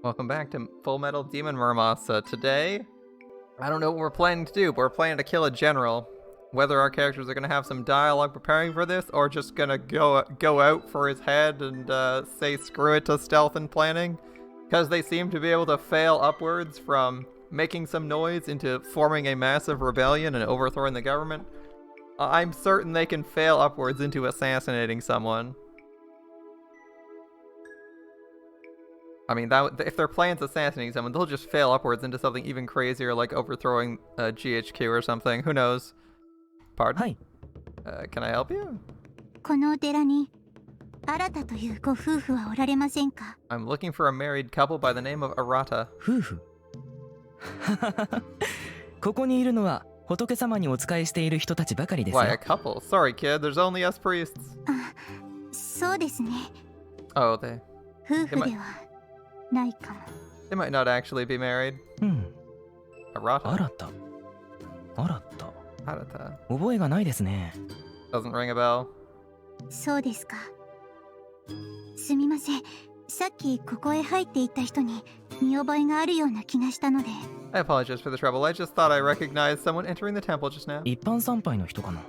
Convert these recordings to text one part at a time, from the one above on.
Welcome back to Full Metal Demon Muramasa. Today, I don't know what we're planning to do, but we're planning to kill a general. Whether our characters are going to have some dialogue preparing for this, or just going to go out for his head and say screw it to stealth and planning. Because they seem to be able to fail upwards from making some noise into forming a massive rebellion and overthrowing the government. I'm certain they can fail upwards into assassinating someone. I mean, if their plan's assassinating someone, they'll just fail upwards into something even crazier, like overthrowing GHQ or something. Who knows? Pardon? Hi. Can I help you? このお寺に新たというご夫婦はおられませんか? I'm looking for a married couple by the name of Arata. 夫婦ここにいるのは仏様にお仕えしている人たちばかりですよ。 Why, a couple? Sorry, kid, there's only us priests. そうですね。 Oh, they 夫婦ではないかも。 might not actually be married. 新 Arata? た Arata. 覚えがないですね。 Doesn't ring a bell. そうですか。すみません。さっきここへ入っていった人に見覚えがあるような気がしたので。 I apologize for the trouble. I just thought I recognized someone entering the temple just now. 一般参拝の人かな。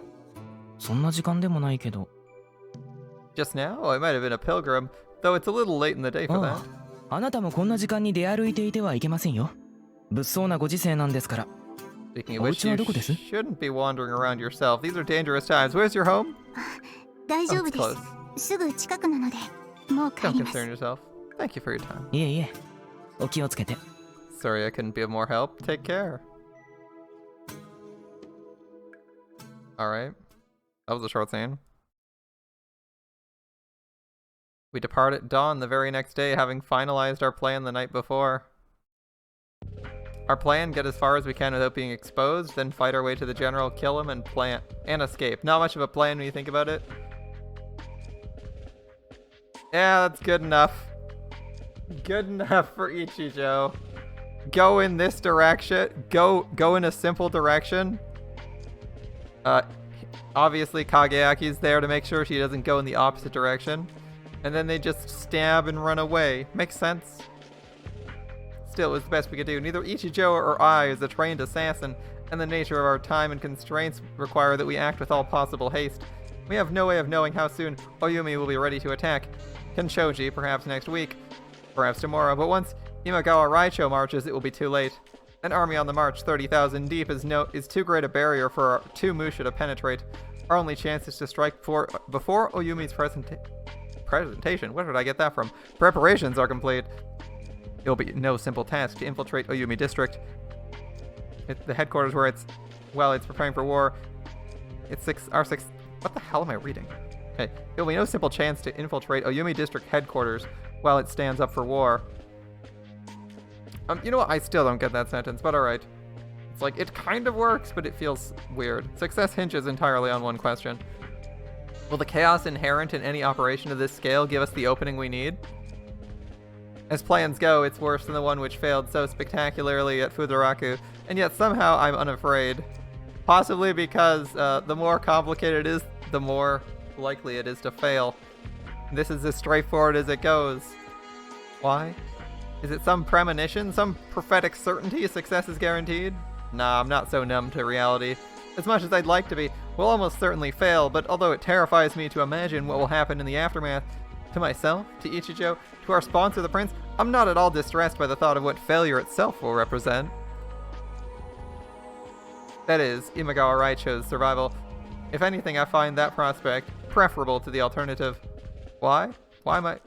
そんな時間でもないけど。 Just now? Oh, it might have been a pilgrim, though it's a little late in the day for あ that. あ、あなたもこんな時間に出歩いていてはいけませんよ。物騒なご時世なんですから。 Speaking of which, you shouldn't be wandering around yourself. These are dangerous times. Where's your home? 大丈夫 Oh, で it's す。すぐ近くなので、もう帰 Don't りま concern す。 yourself. Thank you for your time. いえいえ、お気をつけて。 Sorry I couldn't be of more help. Take care. Alright. That was a short scene. We depart at dawn the very next day, having finalized our plan the night before. Our plan, get as far as we can without being exposed, then fight our way to the general, kill him, and escape. Not much of a plan when you think about it. Yeah, that's good enough. Good enough for Ichijo. Go in this direction. Go in a simple direction. Obviously Kageaki's there to make sure she doesn't go in the opposite direction. And then they just stab and run away. Makes sense. Still, it was the best we could do. Neither Ichijo or I is a trained assassin, and the nature of our time and constraints require that we act with all possible haste. We have no way of knowing how soon Oyumi will be ready to attack. Kenshoji, perhaps next week, perhaps tomorrow, but once Imagawa Raicho marches, it will be too late. An army on the march 30,000 deep is too great a barrier for our two Musha to penetrate. Our only chance is to strike before Oyumi's presentation. Where did I get that from? Preparations are complete. It will be no simple task to infiltrate Oyumi District. The headquarters where it's preparing for war. What the hell am I reading? Okay, it will be no simple chance to infiltrate Oyumi District headquarters while it stands up for war. You know what? I still don't get that sentence, but alright. It's like, it kind of works, but it feels weird. Success hinges entirely on one question. Will the chaos inherent in any operation of this scale give us the opening we need? As plans go, it's worse than the one which failed so spectacularly at Fudaraku, and yet somehow I'm unafraid. Possibly because the more complicated it is, the more likely it is to fail. This is as straightforward as it goes. Why? Is it some premonition, some prophetic certainty success is guaranteed? Nah, I'm not so numb to reality. As much as I'd like to be, we'll almost certainly fail, but although it terrifies me to imagine what will happen in the aftermath, to myself, to Ichijo, to our sponsor the prince, I'm not at all distressed by the thought of what failure itself will represent. That is, Imagawa Raicho's survival. If anything, I find that prospect preferable to the alternative. Why? Why am I...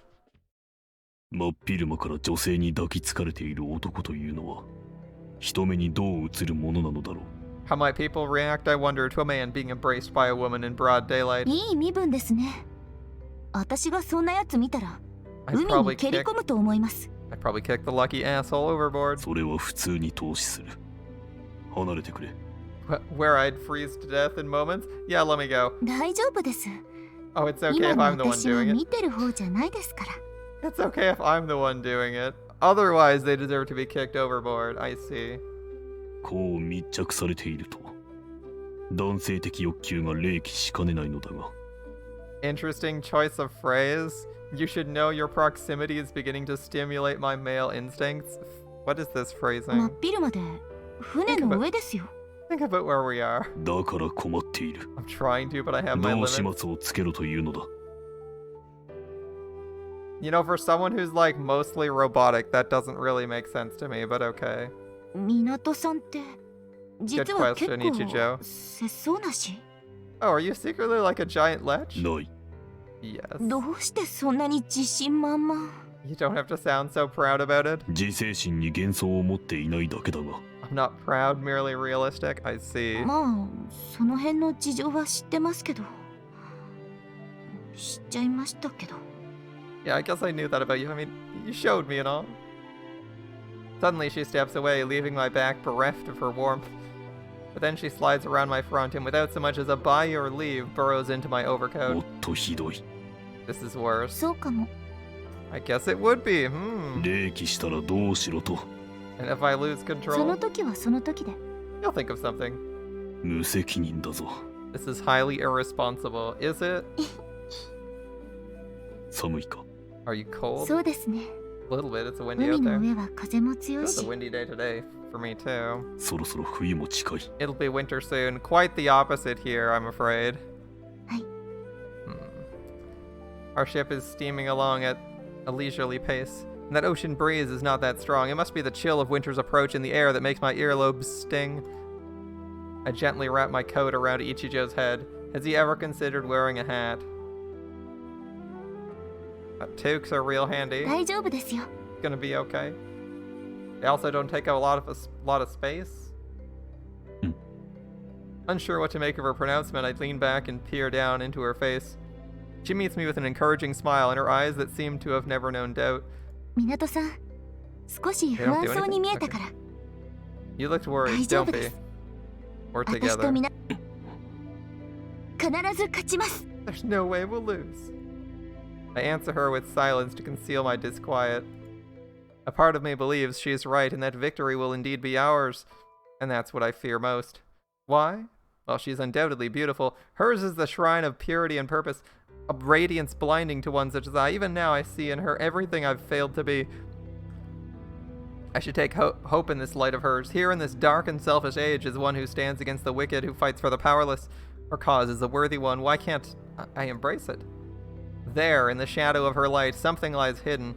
真っ昼間から女性に抱きつかれている男というのは人目にどう映るものなのだろう。 How might people react, I wonder, to a man being embraced by a woman in broad daylight? いい身分ですね。私がそんなやつ見たら、 I'd 海 probably に蹴り込むと思います。 I'd probably kick the lucky asshole overboard. それは普通に投資する。離れてくれ。Where I'd freeze to death in moments? Yeah, let me go. 大丈夫です。 Oh, it's okay 今 if の I'm the one 私は doing it. 見てる方じゃないですから。 It's okay if I'm the one doing it. Otherwise, they deserve to be kicked overboard. I see. こう密着されていると男性的欲求が冷気しかねないのだが。 Interesting choice of phrase. You should know your proximity is beginning to stimulate my male instincts. What is this 真 phrasing? っ昼まで船の上ですよ。 Think about where we are. だから困っている。 I'm trying to, but I have my どう始 limits. 末をつけろというのだ。 You know, for someone who's like mostly robotic, that doesn't really make sense to me, but okay. 港さんって実は結 question, Ichijo. 構節操なし。 Oh, are you secretly like a giant lech? ない。 Yes. どうしてそんなに自信満々。 You don't have to sound so proud about it. 自制心に幻想を持っていないだけだが。 I'm not proud, merely realistic. I see. まあその辺の事情は知ってますけど。知っちゃいましたけど。 Yeah, I guess I knew that about you. I mean, you showed me and all. Suddenly she steps away, leaving my back bereft of her warmth. But then she slides around my front and without so much as a bye or leave, burrows into my も overcoat. っとひどい。 This is worse. そうかも。 I guess it would be. 冷気したらどうしろと。 And if I lose その control, 時はその時で。 you'll think of something. 無責任だぞ。 This is highly irresponsible. Is it? 寒いか。 Are you cold? そうですね。 A little bit. It's a windy 海 out の there. 上は風も強い It's し a。windy day today for me too. そろそろ冬も近い。 It'll be winter soon. Quite the opposite here, I'm afraid. はい。 Our ship is steaming along at a leisurely pace. And that ocean breeze is not that strong. It must be the chill of winter's approach in the air that makes my earlobes sting. I gently wrap my coat around Ichijo's head. Has he ever considered wearing a hat? Toques are real handy. 大丈夫ですよ。 Gonna be okay. They also don't take up a lot of space. Unsure what to make of her pronouncement, I lean back and peer down into her face. She meets me with an encouraging smile in her eyes that seem to have never known doubt. 港さん、少し不安そうに見えたから。 You looked worried, 大丈 don't 夫で be. す。 We're 私と together. みな必ず勝ちます。 There's no way we'll lose. I answer her with silence to conceal my disquiet. A part of me believes she is right and that victory will indeed be ours. And that's what I fear most. Why? Well, she's undoubtedly beautiful. Hers is the shrine of purity and purpose, a radiance blinding to one such as I. Even now I see in her everything I've failed to be. I should take hope in this light of hers. Here in this dark and selfish age is one who stands against the wicked, who fights for the powerless. Her cause is a worthy one. Why can't I embrace it? There, in the shadow of her light, something lies hidden.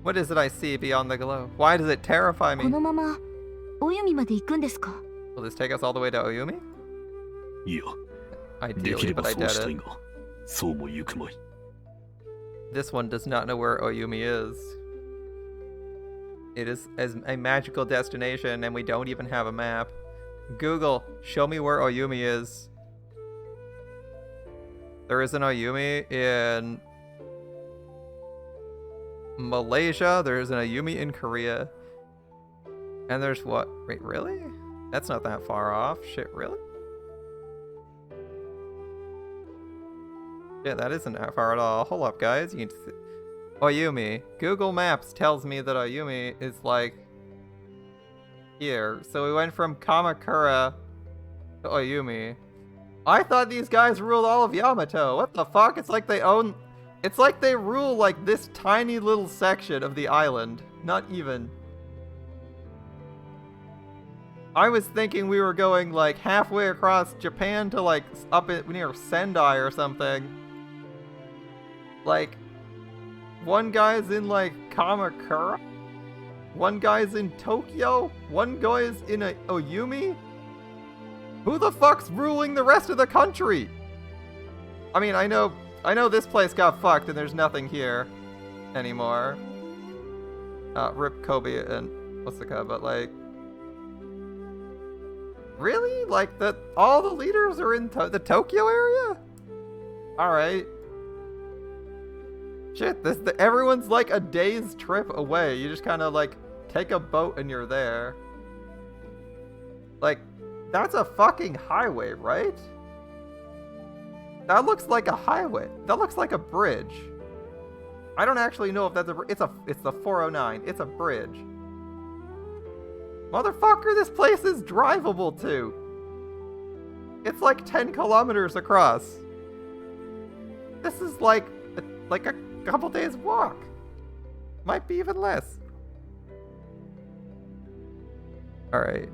What is it I see beyond the glow? Why does it terrify こ me? のままお弓まで行くんですか？ Will this take us all the way to Oyumi? いや、でき Ideally, れば but I そうし doubt たい it. が、そうもゆくまい。 This one does not know where Oyumi is. It is as a magical destination, and we don't even have a map. Google, show me where Oyumi is. There is an Oyumi in Malaysia. There's an Oyumi in Korea. And there's what? Wait, really? That's not that far off. Shit, really? Yeah, that isn't that far at all. Hold up, guys. You can see Oyumi. Google Maps tells me that Oyumi is like here. So we went from Kamakura to Oyumi. I thought these guys ruled all of Yamato. What the fuck? It's like they own... It's like they rule like this tiny little section of the island. Not even. I was thinking we were going like halfway across Japan to like up near Sendai or something. Like, one guy's in like Kamakura, one guy's in Tokyo, one guy's in Oyumi. Who the fuck's ruling the rest of the country? I mean, I know this place got fucked and there's nothing here anymore. Rip Kobe and Osaka, but like, really? Like all the leaders are in the Tokyo area? All right. Shit, everyone's like a day's trip away. You just kind of like take a boat and you're there. Like, that's a fucking highway, right? That looks like a highway. That looks like a bridge. I don't actually know if that's it's the 409. It's a bridge. Motherfucker, this place is drivable too. It's like 10 kilometers across. This is like a couple days walk. Might be even less. Alright.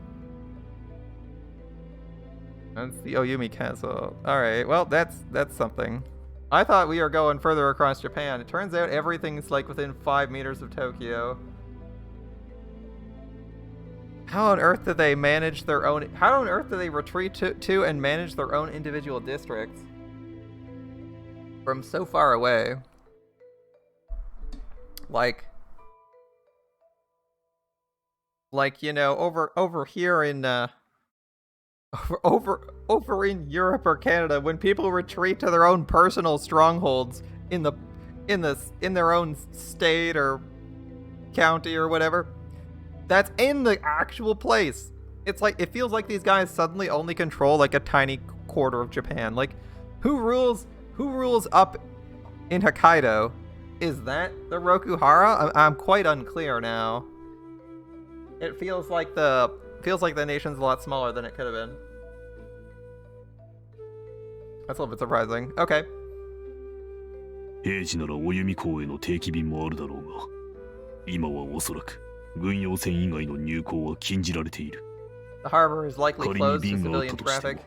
That's the Oyumi Castle. Alright, well, that's something. I thought we were going further across Japan. It turns out everything's like within 5 meters of Tokyo. How on earth do they manage their own... How on earth do they retreat to and manage their own individual districts from so far away? Like, you know, over here in over in Europe or Canada, when people retreat to their own personal strongholds in their own state or county or whatever, that's in the actual place. It's like, it feels like these guys suddenly only control like a tiny quarter of Japan. Like, who rules up in Hokkaido? Is that the Rokuhara? I'm quite unclear now. It feels like the nation's a lot smaller than it could have been. That's a little bit surprising. Okay. 平時ならお弓港への定期便もあるだろうが、今はおそらく軍用船以外の入港は禁じられている。The harbor is likely 仮に closed to 便があっ civilian たとして traffic. も、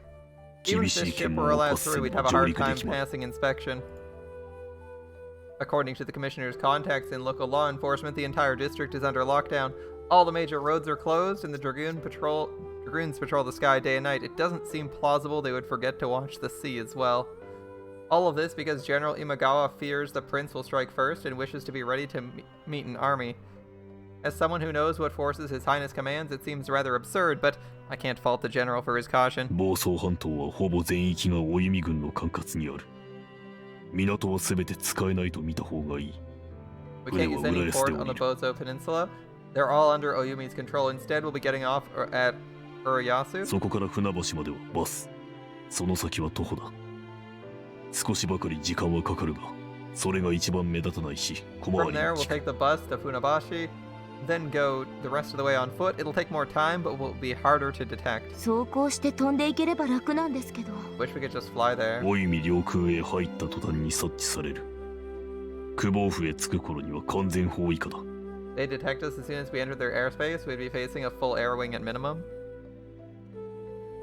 Even 厳 if し this い ship 検問 were を allowed パス through, せ we'd ば have a 上 hard 陸で time きまい。 passing inspection. According to the commissioner's contacts in local law enforcement, the entire district is under lockdown. All the major roads are closed, and the dragoons patrol the sky day and night. It doesn't seem plausible they would forget to watch the sea as well. All of this because General Imagawa fears the prince will strike first and wishes to be ready to meet an army. As someone who knows what forces His Highness commands, it seems rather absurd, but I can't fault the general for his caution. 房総半島はほぼ全域がお弓軍の管轄にある。港は全て使えないと見た方がいい。 We can't use any port on the Bozo Peninsula. They're all under Oyumi's control. Instead, we'll be getting off at Urayasu. そこから船橋まではバス。その先は徒歩だ。少しばかり時間はかかるが、それが一番目立たないし、小回 From り there, に we'll 効く。 take the bus to Funabashi, then go the rest of the way on foot. It'll take more time, but will be harder to detect. 走行して飛んでいければ楽なんですけど。 Wish we could just fly there. お弓領空へ入った途端に察知される。久保府へ着く頃には完全包囲下だ。 They detect us as soon as we enter their airspace. We'd be facing a full air wing at minimum.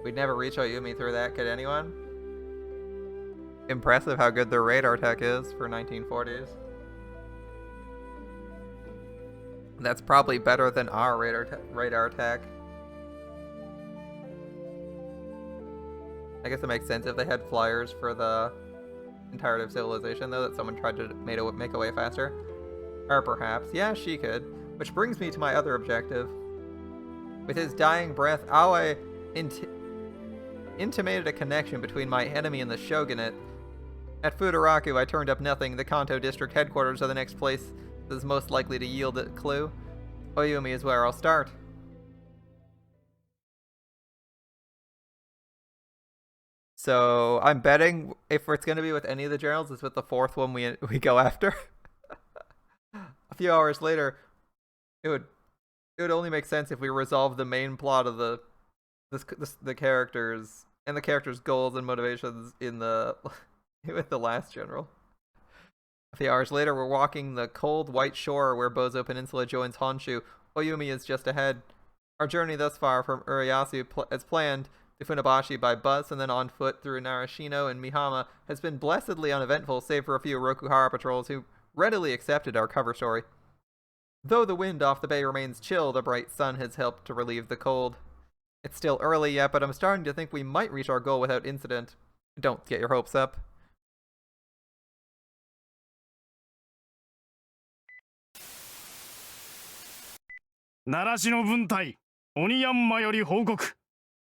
We'd never reach Oyumi through that, could anyone? Impressive how good their radar tech is for 1940s. That's probably better than our radar tech. I guess it makes sense if they had flyers for the entirety of civilization, though, that someone tried to make a way faster. Or perhaps, yeah, she could. Which brings me to my other objective. With his dying breath, Aoi intimated a connection between my enemy and the shogunate. At Futaraku, I turned up nothing. The Kanto district headquarters are the next place that is most likely to yield a clue. Oyumi is where I'll start. So I'm betting if it's going to be with any of the generals, it's with the fourth one we go after. A few hours later, it would only make sense if we resolve the main plot of the characters and the characters' goals and motivations in the with the last general. A few hours later, we're walking the cold white shore where Bozo Peninsula joins Honshu. Oyumi is just ahead. Our journey thus far from Urayasu as planned to Funabashi by bus and then on foot through Narashino and Mihama has been blessedly uneventful, save for a few Rokuhara patrols who readily accepted our cover story. Though the wind off the bay remains chill, the bright sun has helped to relieve the cold. It's still early yet, but I'm starting to think we might reach our goal without incident. Don't get your hopes up. Narashino 分隊、鬼ヤンマより報告。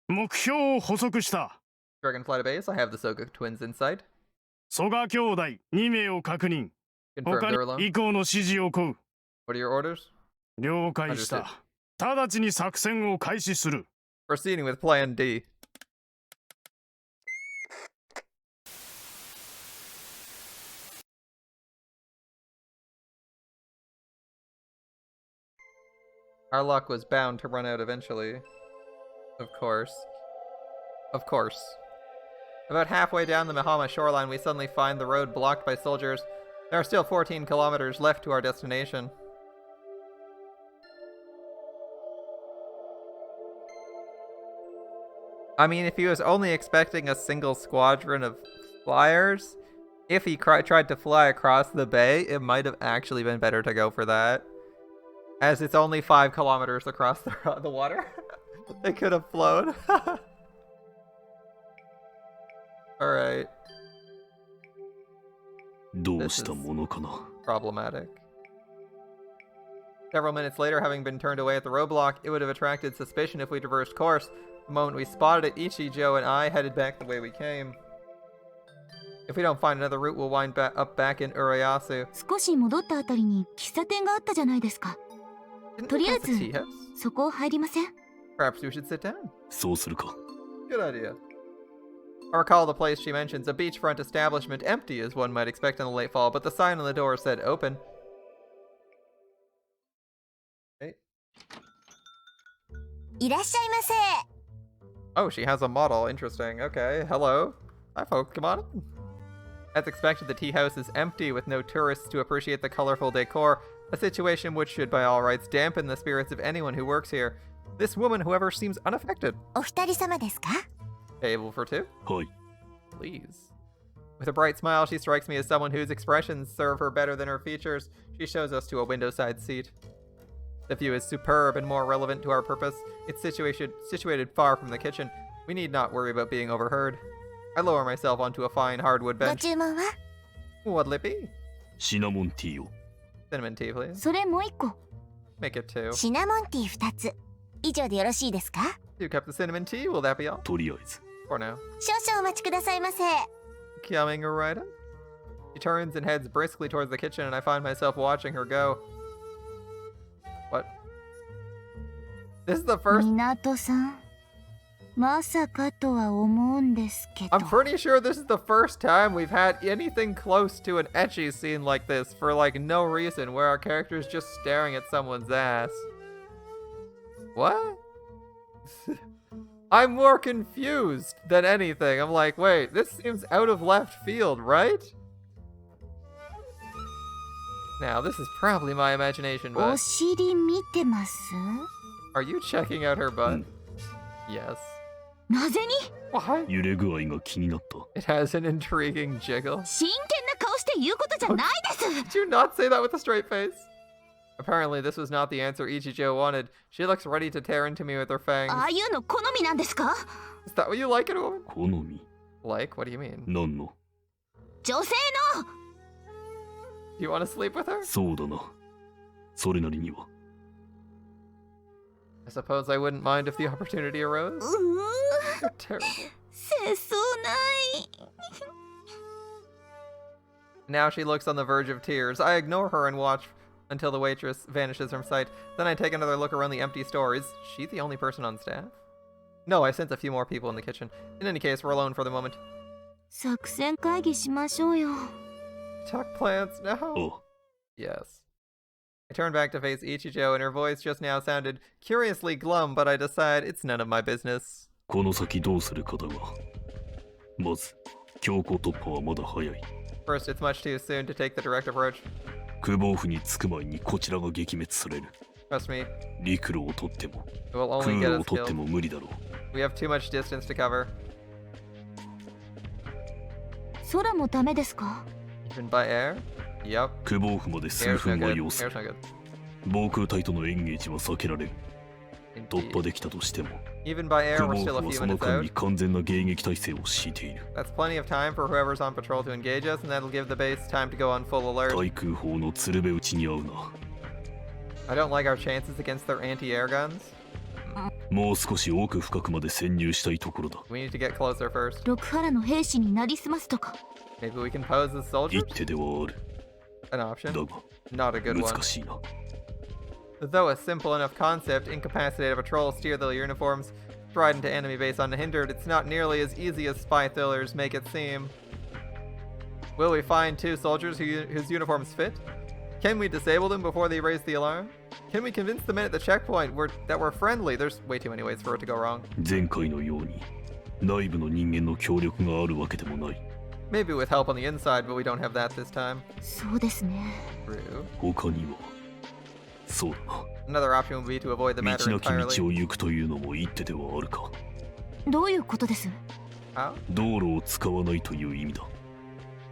目標を補足した。Dragonfly to base, I have the Soga twins in sight. 蘇我兄弟2名を確認。 Confirmed 他 they're に alone. 以降の指示を請う。 What are your orders? 了解し Understood. た。直ちに作戦を開始する。 Proceeding with Plan D. Our luck was bound to run out eventually. Of course. Of course. About halfway down the Mihama shoreline, we suddenly find the road blocked by soldiers. There are still 14 kilometers left to our destination. I mean, if he was only expecting a single squadron of flyers, if he tried to fly across the bay, it might have actually been better to go for that. As it's only 5 kilometers across the water. They could have flown. Alright. どうしたものかな。 Problematic. Several minutes later, having been turned away at the roadblock, it would have attracted suspicion if we reversed course. The moment we spotted it, Ichijo and I headed back the way we came. If we don't find another route, we'll wind up back in Urayasu. 少し戻ったあたりに喫茶店があったじゃないですか。 Didn't とりあえ we pass ず the tea house? そこ入りません？ Perhaps we should sit down. そうするか。 Good idea. I recall the place she mentions, a beachfront establishment, empty as one might expect in the late fall, but the sign on the door said open. Okay. いらっしゃいませ。 Oh, she has a model. Interesting. Okay. Hello. Hi, folks. Come on in. As expected, the tea house is empty with no tourists to appreciate the colorful decor, a situation which should by all rights dampen the spirits of anyone who works here. This woman, however, seems unaffected. お二人様ですか？ Table for two? はい。 Please. With a bright smile, she strikes me as someone whose expressions serve her better than her features. She shows us to a window-side seat. The view is superb and more relevant to our purpose. It's situated far from the kitchen. We need not worry about being overheard. I lower myself onto a fine hardwood ご bench. 注文は？ What'll it be? シナモンティーを。 Cinnamon tea, please. それもう一個。 Make it two. シナモンティー2つ。以上でよろしいですか？ Two cups of cinnamon tea. Will that be all? とりあえず。 For now. 少々お待ちくださいませ。 Coming right in. She turns and heads briskly towards the kitchen, and I find myself watching her go. What? This is the first. 港さん、まさかとは思うんですけど。 I'm pretty sure this is the first time we've had anything close to an ecchi scene like this for like no reason, where our character is just staring at someone's ass. What? I'm more confused than anything. I'm like, wait, this seems out of left field, right? Now, this is probably my imagination, お but 尻見てます？ are you checking out her butt? Yes. なぜに？ Why? 揺れ具合が気になった。 It has an intriguing jiggle. 真剣な顔して言うことじゃないです。 Did you not say that with a straight face? Apparently, this was not the answer Ichijo wanted. She looks ready to tear into me with her fangs. ああいうの好みなんですか？ Is that what you like in a woman? 好み。 Like? What do you mean? 何の。女性の。 Do you want to sleep with her? そうだな。それなりには。 I suppose I wouldn't mind if the opportunity arose. うー You're terrible. 切ない。 Now she looks on the verge of tears. I ignore her and watch until the waitress vanishes from sight. Then I take another look around the empty store. Is she the only person on staff? No, I sense a few more people in the kitchen. In any case, we're alone for the moment. 作戦会議しましょうよ。 Tuck plants now? ああ。 Yes. I turn back to face Ichijo, and her voice just now sounded curiously glum, but I decide it's none of my business. この先どうするかだが。まず、強行突破はまだ早い。 First, it's much too soon to take the direct approach. 久保府に着く前にこちらが撃滅される。 Trust me, 陸路を取っても、 it will 空 only 路 get を us 取って killed. も無理だろう。 We have too much distance to cover. 空もダメですか？ Even by air? Yep. 久保府まで数 Air's no 分は good. 要す Air's る。 no good. 防空隊とのエンゲージは避けられる。突破 Indeed. できたとしても、 Even by air, 久 we're 保 still 府 a は few その minutes 間 out. に完全な迎撃態勢を敷いている。 That's plenty of time for whoever's on patrol to engage us, and that'll give the base time to go on full alert. 対空砲の鶴瓶撃ちに合うな。 I don't like our chances against their anti-air guns. もう少し奥深くまで潜入したいところだ。 We need to get closer first. 六原の兵士になりすますとか。 Maybe we can pose as soldiers? 一手ではある。 An option? だが、 Not a good one. 難しいな。 Though a simple enough concept, incapacitated patrols steer their uniforms, stride into enemy base unhindered, it's not nearly as easy as spy thrillers make it seem. Will we find two soldiers whose uniforms fit? Can we disable them before they raise the alarm? Can we convince the men at the checkpoint that we're friendly? There's way too many ways for it to go wrong. 前回のように、内部の人間の協力があるわけでもない。Maybe with help on the inside, but we don't have that this time. そうですね。 True. 他にはそうだな Another option would be to avoid the 道な matter き entirely. 道を行くというのも一手ではあるかどういうことです？ How? 道路を使わないという意味だ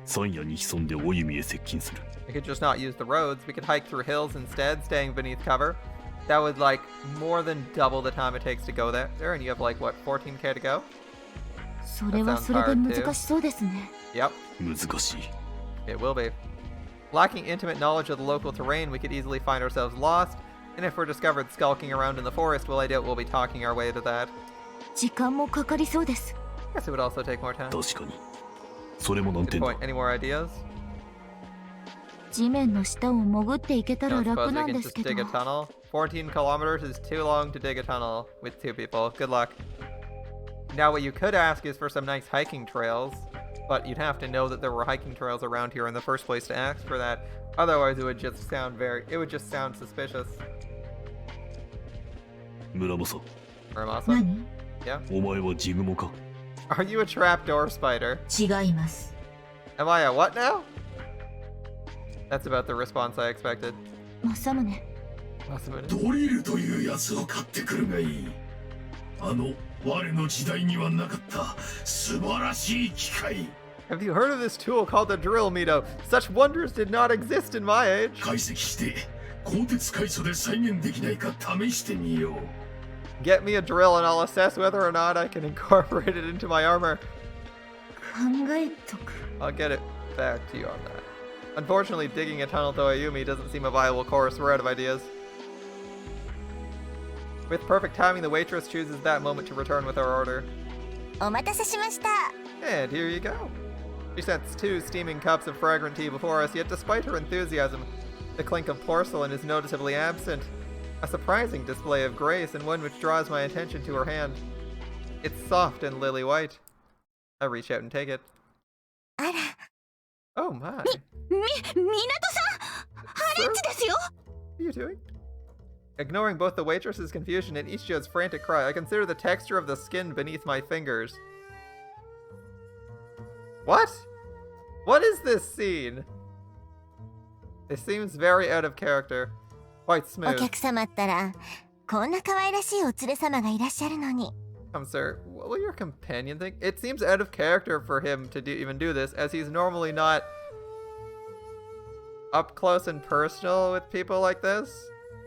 山野に潜んでお弓へ接近する We could just not use the roads. We could hike through hills instead, staying beneath cover. That would, like, more than double the time it takes to go there. And you have, like, what, 14k to go? それはそれで難しそうですね。 Yep, 難しい it will be. Lacking intimate knowledge of the local terrain, we could easily find ourselves lost. And if we're discovered skulking around in the forest, well, I doubt we'll be talking our way to that. 時間もかかりそうです。 I guess it would also take more time. 確かにそれも難 Good 点だ point. Any more ideas? 地面の下を潜っていけた Don't ら suppose 楽 we なん can です just けど dig a。tunnel? 14 kilometers is too long to dig a tunnel with 2 people. Good luck. Now what you could ask is for some nice hiking trails, but you'd have to know that there were hiking trails around here in the first place to ask for that. Otherwise it would just sound suspicious. 村正 Muramasa? 何？ Yeah? お前はジグモか Are you a trapdoor spider? 違います。 Am I a what now? That's about the response I expected. 政宗。 Masamune. ドリルというやつを買ってくるがいい。我の時代にはなかった素晴らしい機械。 Have you heard of this tool called the drill, Mito? Such wonders did not exist in my age. 解析して鋼鉄階素で再現できないか試してみよう。 Get me a drill and I'll assess whether or not I can incorporate it into my armor. 考えとく。 I'll get it back to you on that. Unfortunately, digging a tunnel to Ayumi doesn't seem a viable course. We're out of ideas. With perfect timing, the waitress chooses that moment to return with our order. お待たせしました。 And here you go. She sets 2 steaming cups of fragrant tea before us, yet despite her enthusiasm, the clink of porcelain is noticeably absent. A surprising display of grace and one which draws my attention to her hand. It's soft and lily white. I reach out and take it. あら、 Oh my. 港さん、ハレンチですよ。 What are you doing? Ignoring both the waitress's confusion and Ichijo's frantic cry, I consider the texture of the skin beneath my fingers. What? What is this scene? It seems very out of character. Quite お smooth. 客様ったらこんな可愛らしいお連れ様がいらっしゃるのに。 Come, sir. What will your companion think? It seems out of character for him to even do this, as he's normally not up close and personal with people like this.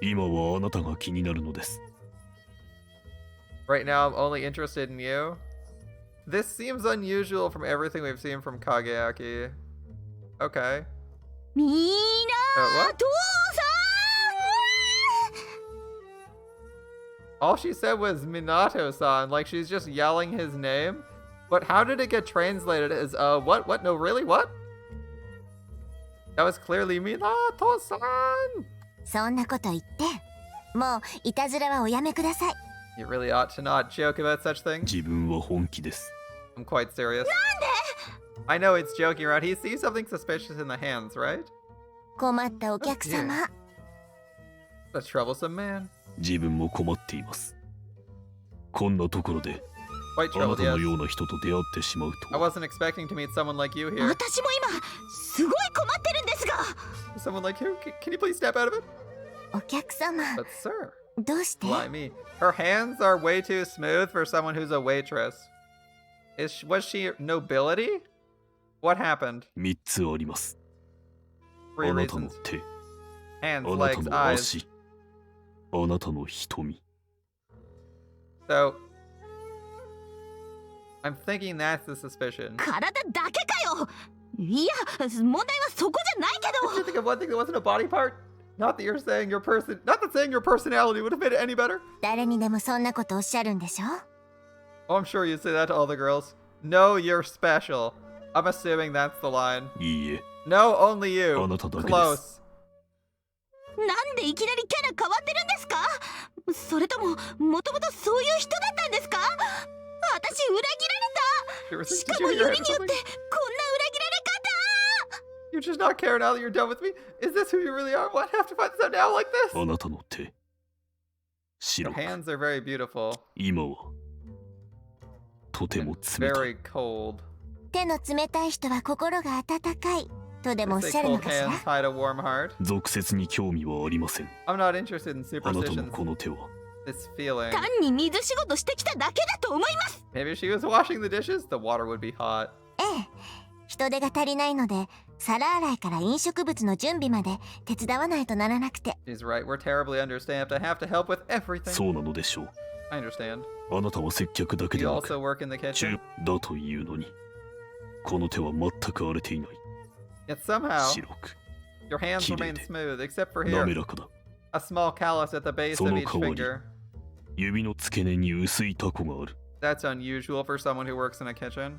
今はあなたが気になるのです Right now, I'm only interested in you. This seems unusual from everything we've seen from Kageaki. Okay. みな what? とさ All she said was Minato-san, like she's just yelling his name. But how did it get translated as, what? What? No, really? What? That was clearly Minato-san! そんなこと言って、もういたずらはおやめください。 You really ought to not joke about such things. 自分は本気です I'm quite serious. I know it's joking around. He sees something suspicious in the hands, right? 困ったお客様。 A troublesome man. 自分も困っていますこんなところで Quite あな troubled, たの yes. ような人と出会ってしまう I とは wasn't expecting to meet someone like you 私 here. も今すごい困ってるんですが。 Someone like you? Can you please step out of it? お客様、 But sir, どうして？ why me? Her hands are way too smooth for someone who's a waitress. Was she nobility? What happened? 3つあります Three あなたの reasons. 手 Hands, あなた legs, の eyes. 足あなたの瞳 So, I'm thinking that's the suspicion. 体だけかよ。いや、問題はそこじゃないけ Did you ど。 think of one thing that wasn't a body part? Not that you're saying your person, not that saying your personality would have made it any better. 誰にでもそんなことおっしゃるんでしょ？ Oh, I'm sure you say that to all the girls. No, you're special. I'm assuming that's the line. いいえ No, only you. あなただけです Close. なんでいきなりキャラ変わってるんですか？それとも、もともとそういう人だったんですか？私裏切 You ら ever れた。 think しか did も you よ hear りによって、こんな裏切られ something? 方。 You just not care now that you're done with me? Is this who you really are? What? I have to find this out now like this? あなたの手 Your 白く hands are very beautiful. 今はとても冷たい Very cold. 手の冷たい人は心が温かいとでもおっ Say しゃるの cold かしら。 hands hide a warm heart. 俗説に興味はありません。 I'm not interested in あなたの superstitions. この手は This feeling. 単に水仕事してきただけだと思います。 Maybe if she was washing the dishes, the water would be hot. ええ、人手が足りないので皿洗いから飲食物の準備まで手伝わないとならなくて。 She's right. We're terribly understaffed. I have to help with everything. そうなのでしょう。 I understand. あなたは接客だけ You でなく also work in the 中 kitchen. だというのに、この手は全く荒れていない。 Yet somehow, 白く your hands 綺麗 remain で smooth, except for 滑 here. らかだ。 A small callus at the base そ of の each 代わり finger. 指の付け根に薄いタコがある。 That's unusual for someone who works in a kitchen.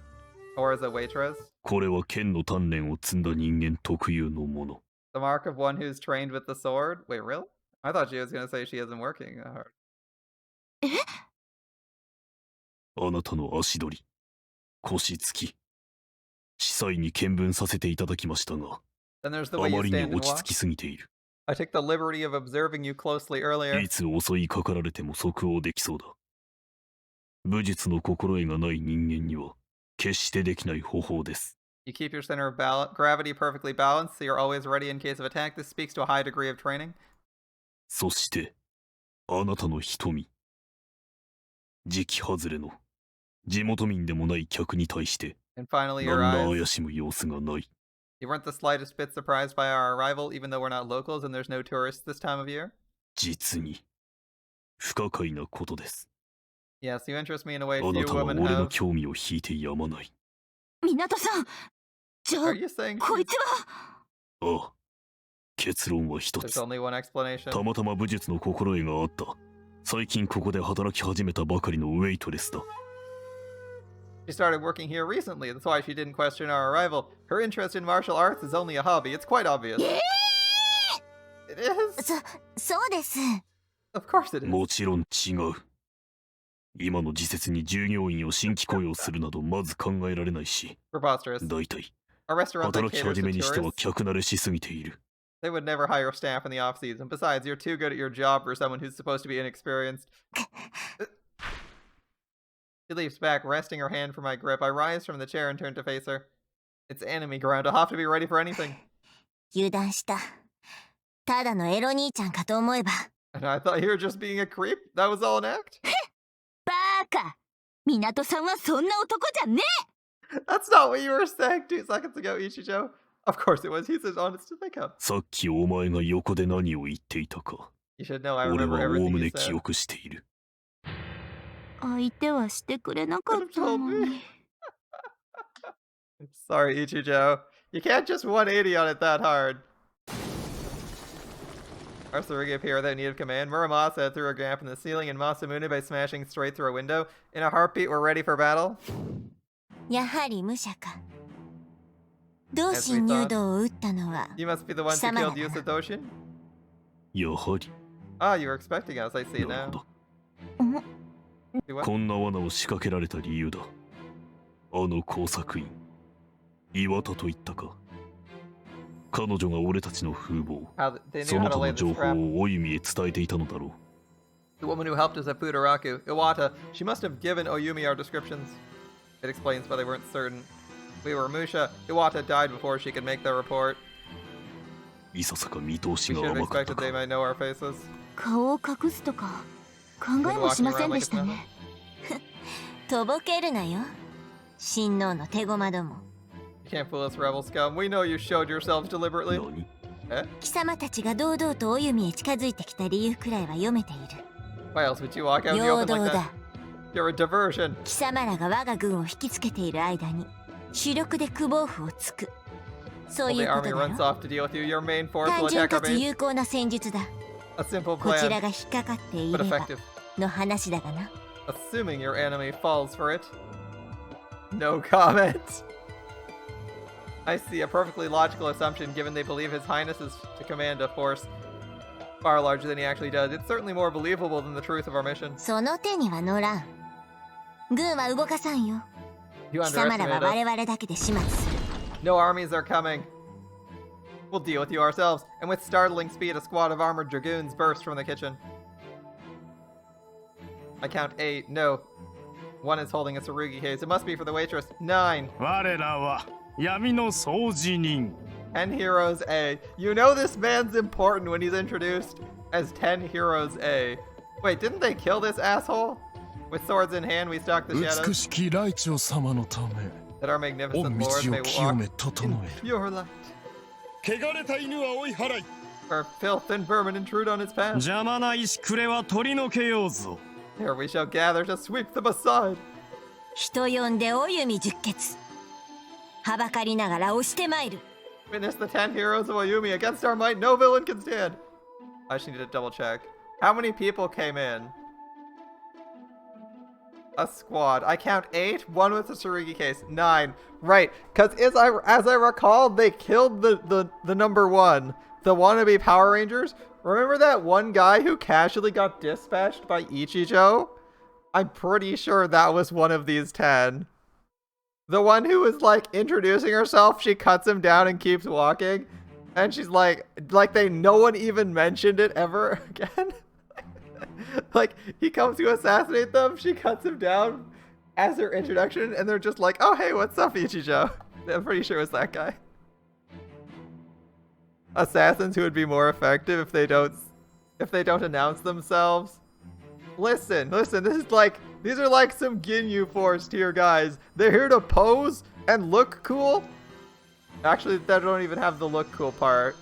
Or as a waitress. これは剣の鍛錬を積んだ人間特有のもの。 The mark of one who's trained with the sword? Wait, really? I thought she was going to say she isn't working that hard. あなたの足取り、腰つき、司祭に見分させていただきましたが、 Then there's the あ way you まりに stand and 落ち walk. 着きすぎている。 I took the liberty of observing you closely earlier. いつ襲いかかられても即応できそうだ。武術の心得がない人間には、決してできない方法です。 You keep your center of gravity perfectly balanced, so you're always ready in case of attack. This speaks to a high degree of training. そして、あなたの瞳。時期外れの、地元民でもない客に対して、 And finally, 何 your ら eyes. 怪しむ様子がない。 You weren't the slightest bit surprised by our arrival, even though we're not locals and there's no tourists this time of year. 実に、不可解なことです。 Yes, you interest me in a way あな few たは women 俺の have. 興味を引いてやまない。港さん、じゃあ Are you saying こい she's- つは。ああ、結論は一 there's つ。 only one explanation? たまたま武術の心得があった。最近ここで働き始めたばかりのウェイトレスだ。She started working here recently. That's why she didn't question our arrival. Her interest in martial arts is only a hobby. It's quite obvious. It is. そうです。 Of course it is. もちろん違う。今の時節に従業員を新規雇用するなどまず考えられないし、 Preposterous. 大体 A restaurant that 働き caters 始 to めにしては tourists, 客慣れしすぎている。 they would never hire staff in the off season. Besides, you're too good at your job for someone who's supposed to be inexperienced. She leaps back, resting her hand from my grip. I rise from the chair and turn to face her. It's enemy ground. I'll have to be ready for anything. 油断した。ただのエロ兄ちゃんかと思えば。 And I thought you were just being a creep. That was all an act. バーカ。港さんはそんな男じゃねえ。 That's not what you were saying 2 seconds ago, Ichijo. Of course it was. He's as honest as they come. さっきお前が横で何を言っていたか、 You should know I 俺 remember はおお everything む you ね記 said. 憶している。相手はしてくれなかったのに。 Sorry, Ichijo. You can't just 180 on it that hard. Our Tsurugi appear without need of command. Muramasa threw a gap in the ceiling and Masamune by smashing straight through a window. In a heartbeat, we're ready for battle. やはり武者か。同心入道を撃ったのは。 You must be the ones who killed Yusa Doshin? やはり、 Ah, you were expecting us. I see なる now. ほど。 Do what? こんな罠を仕掛けられた理由だ。あの工作員、岩田と言ったか。彼女が俺たちの風貌、 How they そ knew の how to 他 lay の the 情報 trap. をお弓へ伝えていたのだろう。 The woman who helped us at Futaraku, Iwata, she must have given Oyumi our descriptions. It explains why they weren't certain. We were Musha. Iwata died before she could make their report. いささか見通し We が should have 甘かった expected they か。 might know our faces. 顔を隠すとか考えもしませんでしたね。とぼけるなよ。親王の手駒ども。 You can't fool us, rebel scum. We know you showed yourselves deliberately. 何？ Eh? 貴様たちが堂々とお弓へ近づいてきた理由くらいは読めている。 Why else would you walk out in the 陽 open 動 like だ that?。You're a diversion. 貴様らが我が軍を引きつけている間に主力で久保府を突く。そう While い the うこ army とだ runs ろ。 off to deal with you, your main force 単 will 純 attack か our つ base. 有効な戦術だ。 A simple こちら plan, が引っかかってい but れば effective. の話だがな。 Assuming your enemy falls for it. No comment. I see a perfectly logical assumption given they believe His Highness is to command a force far larger than he actually does. It's certainly more believable than the truth of our mission. その手には乗らん。軍は動かさんよ。 You 貴様らは underestimated 我 us. 々だけで始末する。 No armies are coming. We'll deal with you ourselves. And with startling speed, a squad of armored dragoons burst from the kitchen. I count 8. No. One is holding a Tsurugi case. It must be for the waitress. 9. 我らは闇の掃除人 10 Heroes A. You know this man's important when he's introduced as 10 Heroes A. Wait, didn't they kill this asshole? With swords in hand, we stalk the 美 shadows. しきライチョ様のため That our 御 magnificent 道 lord may を清め walk 整 in える pure light. 汚れた犬は追い払い Where filth and vermin intrude on his path. 邪魔な石くれは取り除けようぞ Here we shall gather to sweep them aside. 人呼んでお弓十血はばかりながら押してまいる Witness the 10 heroes of Oyumi. Against our might, no villain can stand. I just need to double check. How many people came in? A squad. I count 8. One with the Tsurugi case. 9. Right. Because as I recall, they killed the number 1. The wannabe Power Rangers. Remember that one guy who casually got dispatched by Ichijo? I'm pretty sure that was one of these 10. The one who was like introducing herself, she cuts him down and keeps walking. And she's like no one even mentioned it ever again. Like, he comes to assassinate them, she cuts him down as her introduction, and they're just like, oh hey, what's up, Ichijo? I'm pretty sure it's that guy. Assassins who would be more effective if they don't announce themselves. Listen, this is like, these are like some Ginyu Force tier guys. They're here to pose and look cool. Actually, they don't even have the look cool part.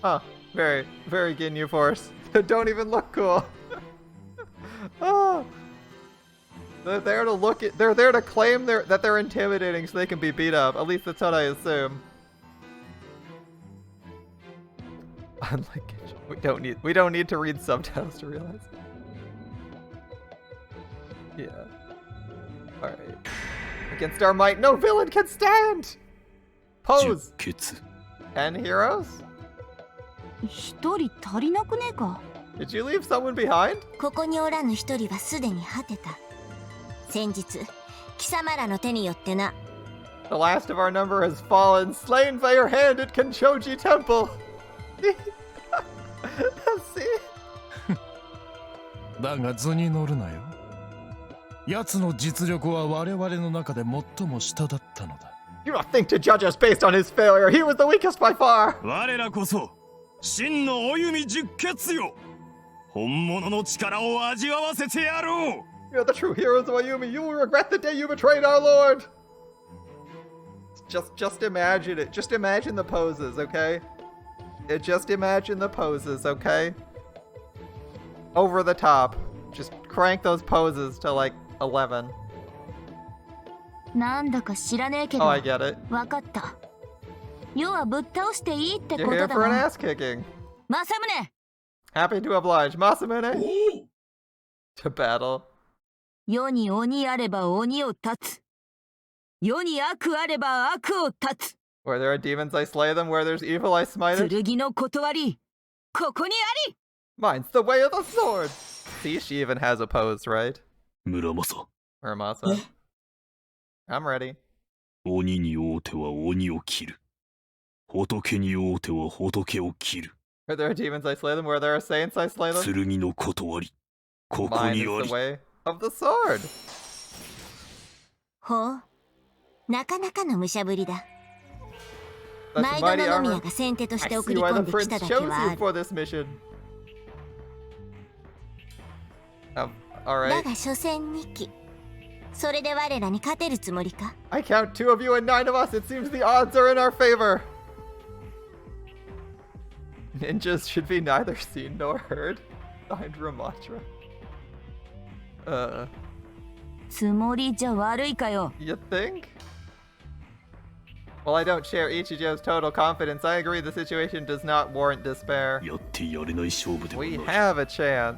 Huh, very, very Ginyu Force. They don't even look cool. Oh. They're there to look at, they're there to claim that they're intimidating so they can be beat up. At least that's what I assume. Unlike we don't need to read subtitles to realize. Yeah. Alright. Against our might, no villain can stand! Pose! 10血 10 heroes? 一人足りなくねえか Did you leave someone behind? ここにおらぬ一人はすでに果てた先日貴様らの手によってな The last of our number has fallen, slain by your hand at Kenchoji Temple! See? だが図に乗るなよ奴の実力は我々の中で最も下だったのだ You don't think to judge us based on his failure. He was the weakest by far. 我らこそ真のお弓十血よ本物の力を味わわせてやろう You're the true heroes of Ayumi. You will regret the day you betrayed our lord. Just imagine it. Just imagine the poses, okay? Just imagine the poses, okay? Over the top. Just crank those poses to like 11. なんだか知らねえけ Oh, ど I get it. わかった要はぶっ倒していいってこ You're と here だ for an な ass kicking. 政宗 Happy to oblige. Masamune? おう To battle. 世に鬼あれば鬼を断つ世に悪あれば悪を断つ Where there are demons, I slay them. Where there's evil, I smite it. 剣の断りここにあり Mine's the way of the sword. See, she even has a pose, right? 村正 Muramasa. I'm ready. 鬼に会うては鬼を切る仏に会うては仏を切る Where there are demons, I slay them. Where there are saints, I slay them. 剣の断りここ Mine に is あ the り way of the sword. ほうなかなかの武者ぶりだ That's 毎度 mighty の宮 armor. が先手とし I て送 see り why 込ん the でき prince ただけ chose はあ you る for this mission. All だ right. が所詮2機それで我らに勝てるつもりか I count 2 of you and 9 of us. It seems the odds are in our favor. Ninjas should be neither seen nor heard. Signed Ramatra. つもりじゃ悪いかよ You think? While I don't share Ichijo's total confidence, I agree the situation does not warrant despair. やってやれない勝負では We ない have a chance.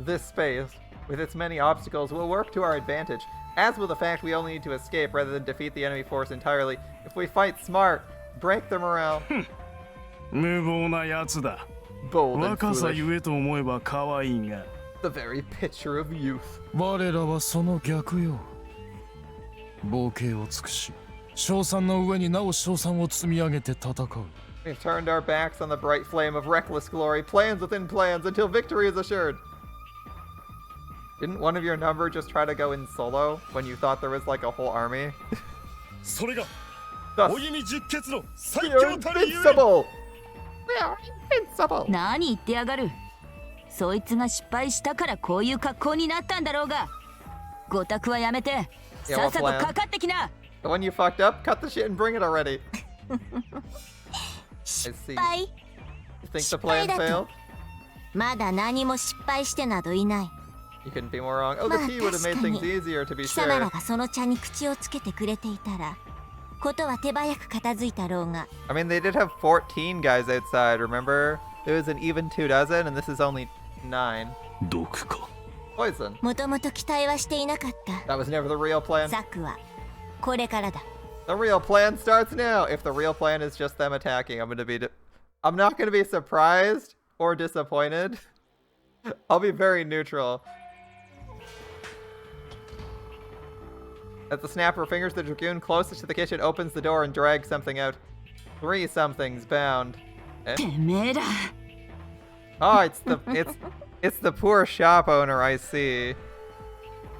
This space, with its many obstacles, will work to our advantage, as will the fact we only need to escape rather than defeat the enemy force entirely. If we fight smart, break their morale. 無謀なやつだ Bold and 若さ foolish. ゆえと思えば可愛いが The very picture of youth. 我らはその逆よ冒険を尽くし賞賛の上になお賞賛を積み上げて戦う We've turned our backs on the bright flame of reckless glory, plans within plans, until victory is assured. Didn't one of your number just try to go in solo when you thought there was like a whole army? それが Thus, お弓十傑の最 you're 強たるゆえ invincible! We are invincible! 何言ってやがる。そいつが失敗したからこういう格好になったんだろうが。ごたくはやめて、 Yeah, さっさと what plan? かかってきな。 The one you fucked up, cut the shit and bring it already. I 失 see. 敗 You think the plan failed? まだ何も失敗してなどいない。 You couldn't be more wrong. Oh, the Ma, tea would have made things 確かに。 easier to be 貴様ら sure. がその茶に口をつけてくれていたらことは手早く片付いたろうが。 I mean, they did have 14 guys outside, remember? It was an even 2 dozen, and this is only 9. 毒か。 Poison. もともと期待はしていなかった。 That was never the real plan. 策はこれからだ。 The real plan starts now. If the real plan is just them attacking, I'm not gonna be surprised or disappointed. I'll be very neutral. At the snap of her fingers, the dragoon closest to the kitchen opens the door and drags something out. 3 somethings bound. Eh? てめえだ。 Oh, it's the poor shop owner, I see.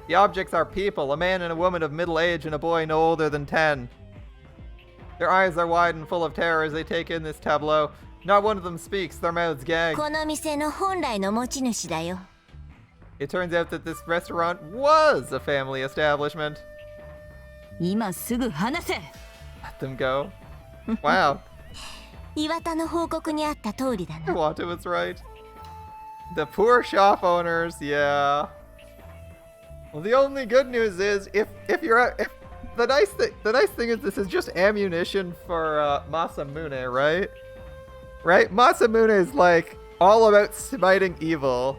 The objects are people, a man and a woman of middle age and a boy no older than 10. Their eyes are wide and full of terror as they take in this tableau. Not one of them speaks, their mouths gag. この店の本来の持ち主だよ。 It turns out that this restaurant was a family establishment. 今すぐ話せ。 Let them go. Wow. 岩田の報告にあった通りだな。 Wanta was right. The poor shop owners, yeah. Well, the only good news is if the nice thing is this is just ammunition for Masamune, right? Right? Masamune is like all about smiting evil.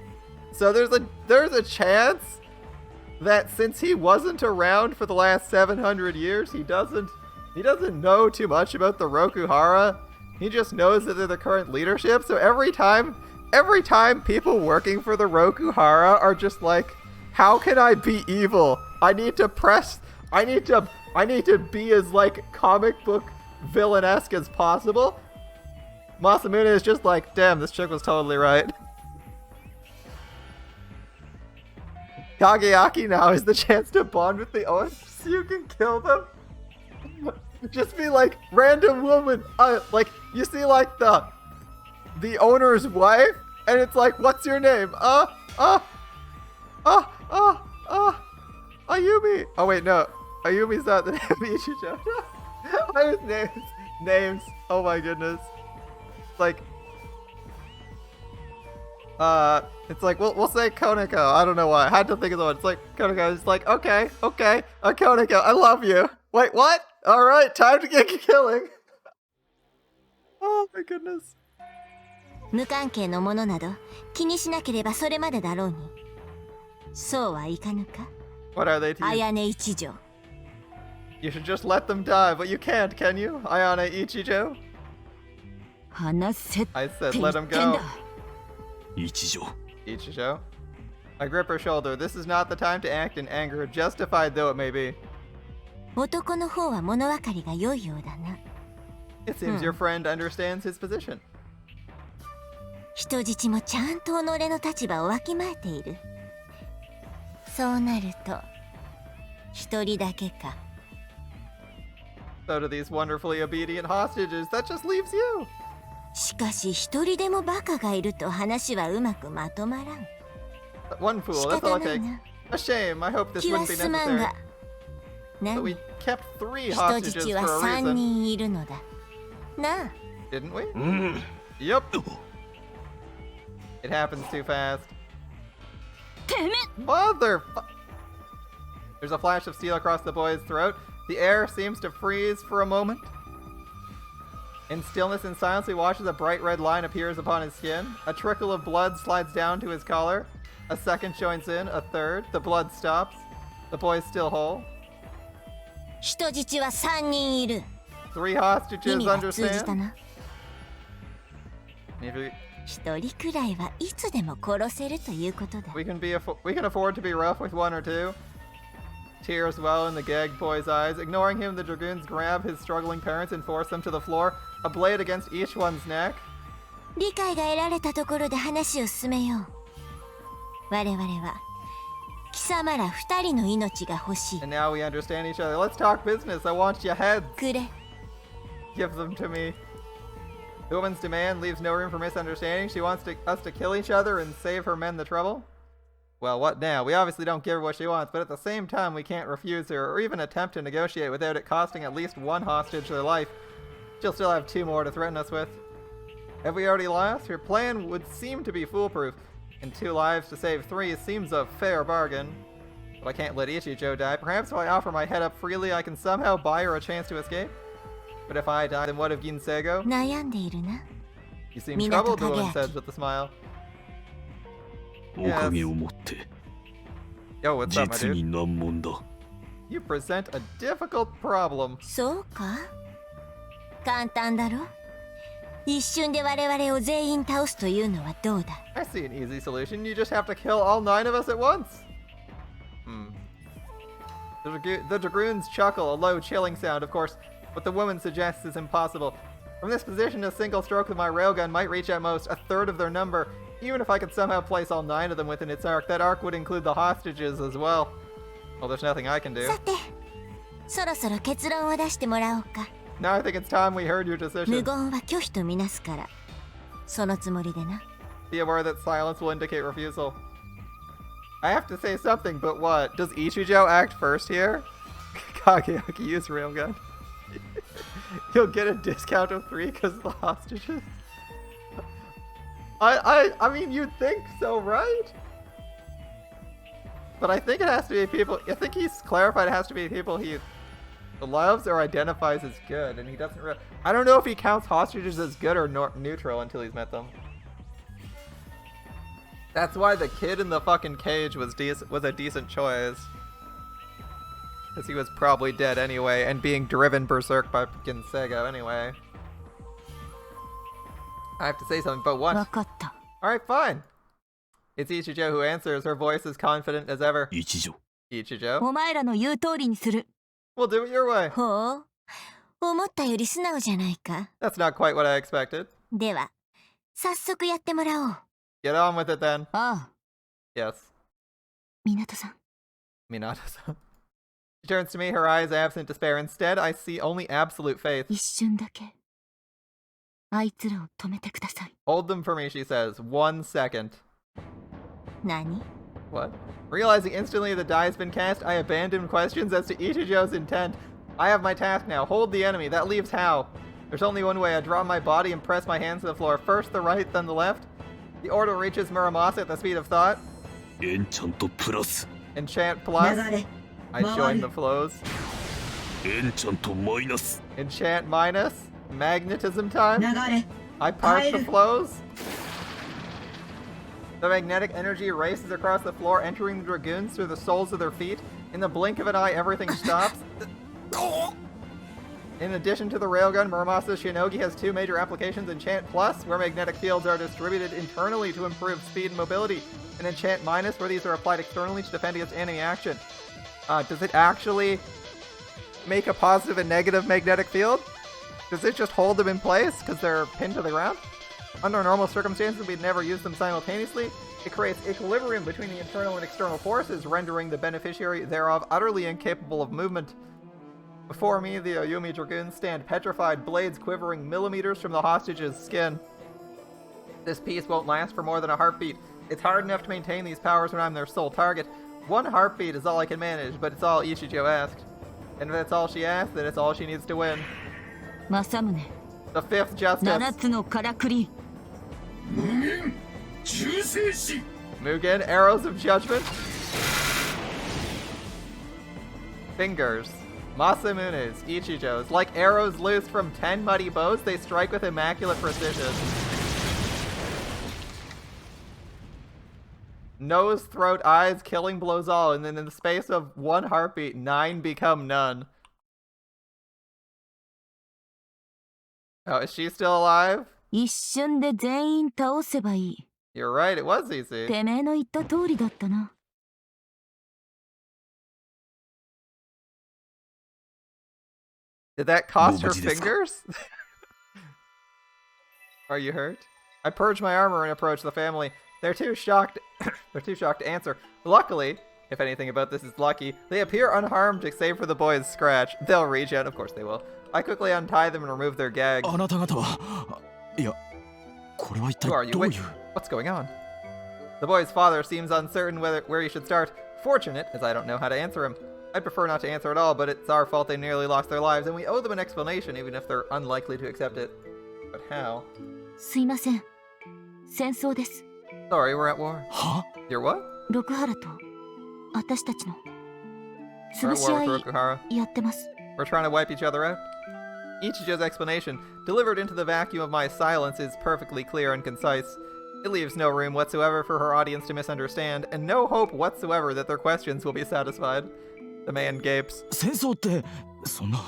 So there's a chance that since he wasn't around for the last 700 years, he doesn't know too much about the Rokuhara. He just knows that they're the current leadership. So every time people working for the Rokuhara are just like, how can I be evil? I need to be as like comic book villain-esque as possible. Masamune is just like, damn, this chick was totally right. Kageaki now is the chance to bond with the owners so you can kill them. Just be like, random woman, like, you see like the owner's wife, and it's like, what's your name? Ayumi. Oh wait, no. Ayumi's not the name of Ichijo. What is names? Oh my goodness. Like, it's like, we'll say Koneko. I don't know why. I had to think of the one. It's like, Koneko. It's like, okay. Koneko, I love you. Wait, what? Alright, time to get killing. Oh my goodness. 無関係のものなど気にしなければそれまでだろうに。そうはいかぬか。 What are they to you? 綾音一条。 You should just let them die, but you can't, can you? Ayane Ichijo? 話せって I 言 said っ let て him ん go. だ。一条。 Ichijo. I grip her shoulder. This is not the time to act in anger, justified though it may be. 男の方は物分かりが良いようだな。 It seems your friend understands his position. 人質もちゃんと己の立場をわきまえている。そうなると一人だけか。 So do these wonderfully obedient hostages. That just leaves you. しかし一人でもバカがいると話はうまくまとまらん。 One fool, 仕 that's 方 all な it い takes. な。 A shame. I hope this 気は wouldn't be すまん necessary. が。 But 何 we kept 3人 hostages 質 for は a 3 reason. 人いるのだ。なあ。 Didn't we? うん。 Yep. It happens too fast. てめ Mother. There's a flash of steel across the boy's throat. The air seems to freeze for a moment. In stillness and silence, he watches a bright red line appears upon his skin. A trickle of blood slides down to his collar. A second joins in, a third. The blood stops. The boy's still whole. 人質は3人いる。 3意 hostages 味が通じた understand. な。 Maybe 一人くらいはいつでも殺せるということだ。 we can afford to be rough with one or two. Tears well in the gagged boy's eyes. Ignoring him, the dragoons grab his struggling parents and force them to the floor, a blade against each one's neck. 理解が得られたところで話を進めよう。我々は様ら二人の命が欲しい。 And now we understand each other. Let's talk business. I want your heads. くれ。 Give them to me. The woman's demand leaves no room for misunderstanding. She wants us to kill each other and save her men the trouble. Well, what now? We obviously don't give her what she wants, but at the same time, we can't refuse her or even attempt to negotiate without it costing at least one hostage their life. She'll still have 2 more to threaten us with. Have we already lost? Her plan would seem to be foolproof, and 2 lives to save 3 seems a fair bargain. But I can't let Ichijo die. Perhaps if I offer my head up freely, I can somehow buy her a chance to escape? But if I die, then what of Ginsego? 悩んでいるな。 You seem troubled, the woman says with a smile. おかげをもって Yo, what's up, my 実 dude? に難問だ。 You present a difficult problem. そうか？簡単だろ？一瞬で我々を全員倒すというのはどうだ？ I see an easy solution. You just have to kill all 9 of us at once. The dragoons chuckle, a low, chilling sound. Of course, what the woman suggests is impossible. From this position, a single stroke with my railgun might reach at most 1/3 of their number. Even if I could somehow place all 9 of them within its arc, that arc would include the hostages as well. Well, there's nothing I can do. さて、そろそろ結論を出してもらおうか。 Now I think it's time we heard your 無 decision. 言は拒否とみなすから、そのつもりでな。 Be aware that silence will indicate refusal. I have to say something, but what? Does Ichijo act first here? Kageaki use railgun. You'll get a discount of 3 because of the hostages. I mean, you'd think so, right? But I think it has to be people. I think he's clarified it has to be people he loves or identifies as good, and he doesn't. I don't know if he counts hostages as good or neutral until he's met them. That's why the kid in the fucking cage was a decent choice. Because he was probably dead anyway, and being driven berserk by Ginsego anyway. I have to say something, but what? わかった。 Alright, fine. It's Ichijo who answers, her voice as confident as ever. 一条 Ichijo? お前らの言う通りにする。 We'll do it your way. ほう、思ったより素直じゃないか。 That's not quite what I expected. では、早速やってもらおう。 Get on with it then. ああ、 Yes. 港さん。 Minato-san. She turns to me, her eyes absent despair. Instead, I see only absolute faith. 一瞬だけ。あいつらを止めてください。 Hold them for me, she says. 1 second. 何？ What? Realizing instantly the die has been cast, I abandon questions as to Ichijo's intent. I have my task now. Hold the enemy. That leaves how? There's only one way. I drop my body and press my hands to the floor. First the right, then the left. The order reaches Muramasa at the speed of thought. エンチャントプラス Enchant plus. I join the flows. エンチャントマイナス Enchant minus. Magnetism time. I part the flows. The magnetic energy races across the floor, entering the dragoons through the soles of their feet. In the blink of an eye, everything stops. In addition to the railgun, Muramasa's Shinogi has 2 major applications: Enchant Plus, where magnetic fields are distributed internally to improve speed and mobility, and Enchant Minus, where these are applied externally to defend against enemy action. Does it actually make a positive and negative magnetic field? Does it just hold them in place because they're pinned to the ground? Under normal circumstances, we'd never use them simultaneously. It creates equilibrium between the internal and external forces, rendering the beneficiary thereof utterly incapable of movement. Before me, the Oyumi Dragoons stand petrified, blades quivering millimeters from the hostage's skin. This piece won't last for more than a heartbeat. It's hard enough to maintain these powers when I'm their sole target. 1 heartbeat is all I can manage, but it's all Ichijo asked. And if that's all she asked, then it's all she needs to win. 政宗、 The 5th justice. 7つのからくり。無限忠誠心 Mugen, arrows of judgment. Fingers. Masamune's, Ichijo's. Like arrows loosed from 10 muddy bows, they strike with immaculate precision. Nose, throat, eyes, killing blows all, and then in the space of 1 heartbeat, 9 become none. Oh, is she still alive? 一瞬で全員倒せばいい。 You're right, it was easy. てめえの言った通りだったな。 Did that cost her もう無事ですか？ fingers? Are you hurt? I purge my armor and approach the family. They're too shocked. They're too shocked to answer. Luckily, if anything about this is lucky. They appear unharmed save for the boy's scratch. They'll regen, of course they will. I quickly untie them and remove their gags. あなた方は、いや、これは一体 Who are you? どうい Wait, う。 what's going on? The boy's father seems uncertain where he should start. Fortunate, as I don't know how to answer him. I'd prefer not to answer at all, but it's our fault they nearly lost their lives, and we owe them an explanation, even if they're unlikely to accept it. But how? すいません。戦争です。 Sorry, we're at war. は You're what? 六原と私たちの We're 潰 at し war 合 with い Rokuhara. やってます。 We're trying to wipe each other out. Ichijo's explanation, delivered into the vacuum of my silence, is perfectly clear and concise. It leaves no room whatsoever for her audience to misunderstand, and no hope whatsoever that their questions will be satisfied. The man gapes. 戦争ってそんな。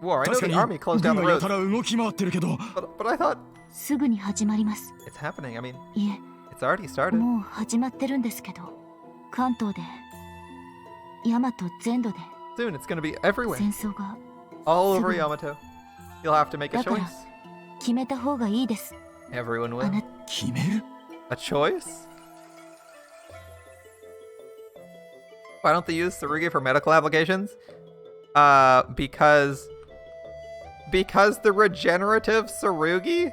War, I know 確か the に army closed down 軍 the がや roads, たら動き回ってるけど。 but I thought すぐに始まります。 it's happening. I mean, いえ、 it's already started. もう始まってるんですけど、関東で、大和全土で Soon it's gonna be everywhere. 戦争が All over すぐに Yamato. You'll have to make a だから choice. 決めた方がいいです。 Everyone あ will. な決める A choice? Why don't they use Tsurugi for medical applications? Because the regenerative Tsurugi?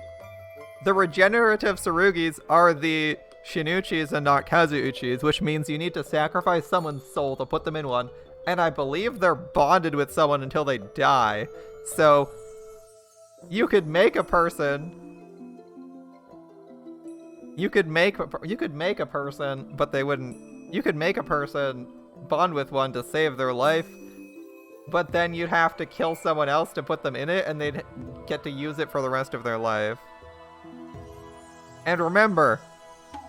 The regenerative Tsurugis are the Shinuchis and not Kazuuchis, which means you need to sacrifice someone's soul to put them in one, and I believe they're bonded with someone until they die. So, you could make a person... You could make a person, but they wouldn't... You could make a person bond with one to save their life, but then you'd have to kill someone else to put them in it, and they'd get to use it for the rest of their life. And remember,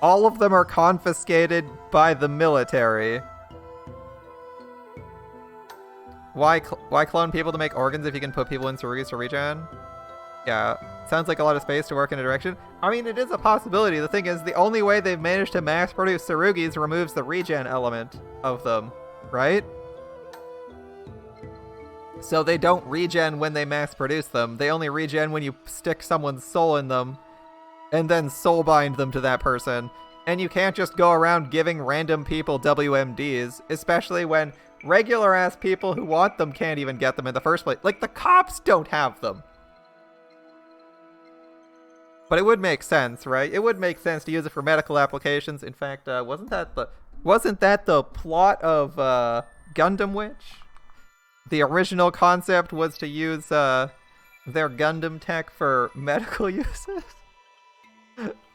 all of them are confiscated by the military. Why clone people to make organs if you can put people in Tsurugis to regen? Yeah, sounds like a lot of space to work in a direction. I mean, it is a possibility. The thing is, the only way they've managed to mass produce Tsurugis removes the regen element of them, right? So they don't regen when they mass produce them. They only regen when you stick someone's soul in them and then soul bind them to that person. And you can't just go around giving random people WMDs, especially when regular ass people who want them can't even get them in the first place. Like, the cops don't have them. But it would make sense, right? It would make sense to use it for medical applications. In fact, wasn't that the plot of Gundam Witch? The original concept was to use their Gundam tech for medical uses.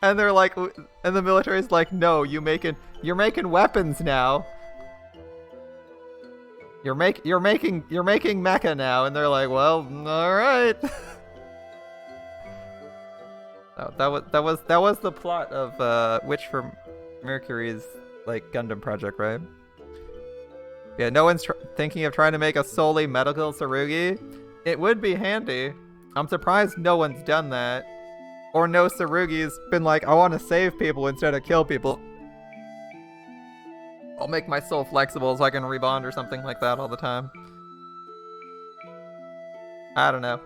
And they're like, and the military's like, no, you're making weapons now. You're making mecha now, and they're like, well, all right. That was the plot of Witch from Mercury's like Gundam project, right? Yeah, no one's thinking of trying to make a solely medical Tsurugi. It would be handy. I'm surprised no one's done that. Or no Tsurugi's been like, I want to save people instead of kill people. I'll make my soul flexible so I can rebond or something like that all the time. I don't know.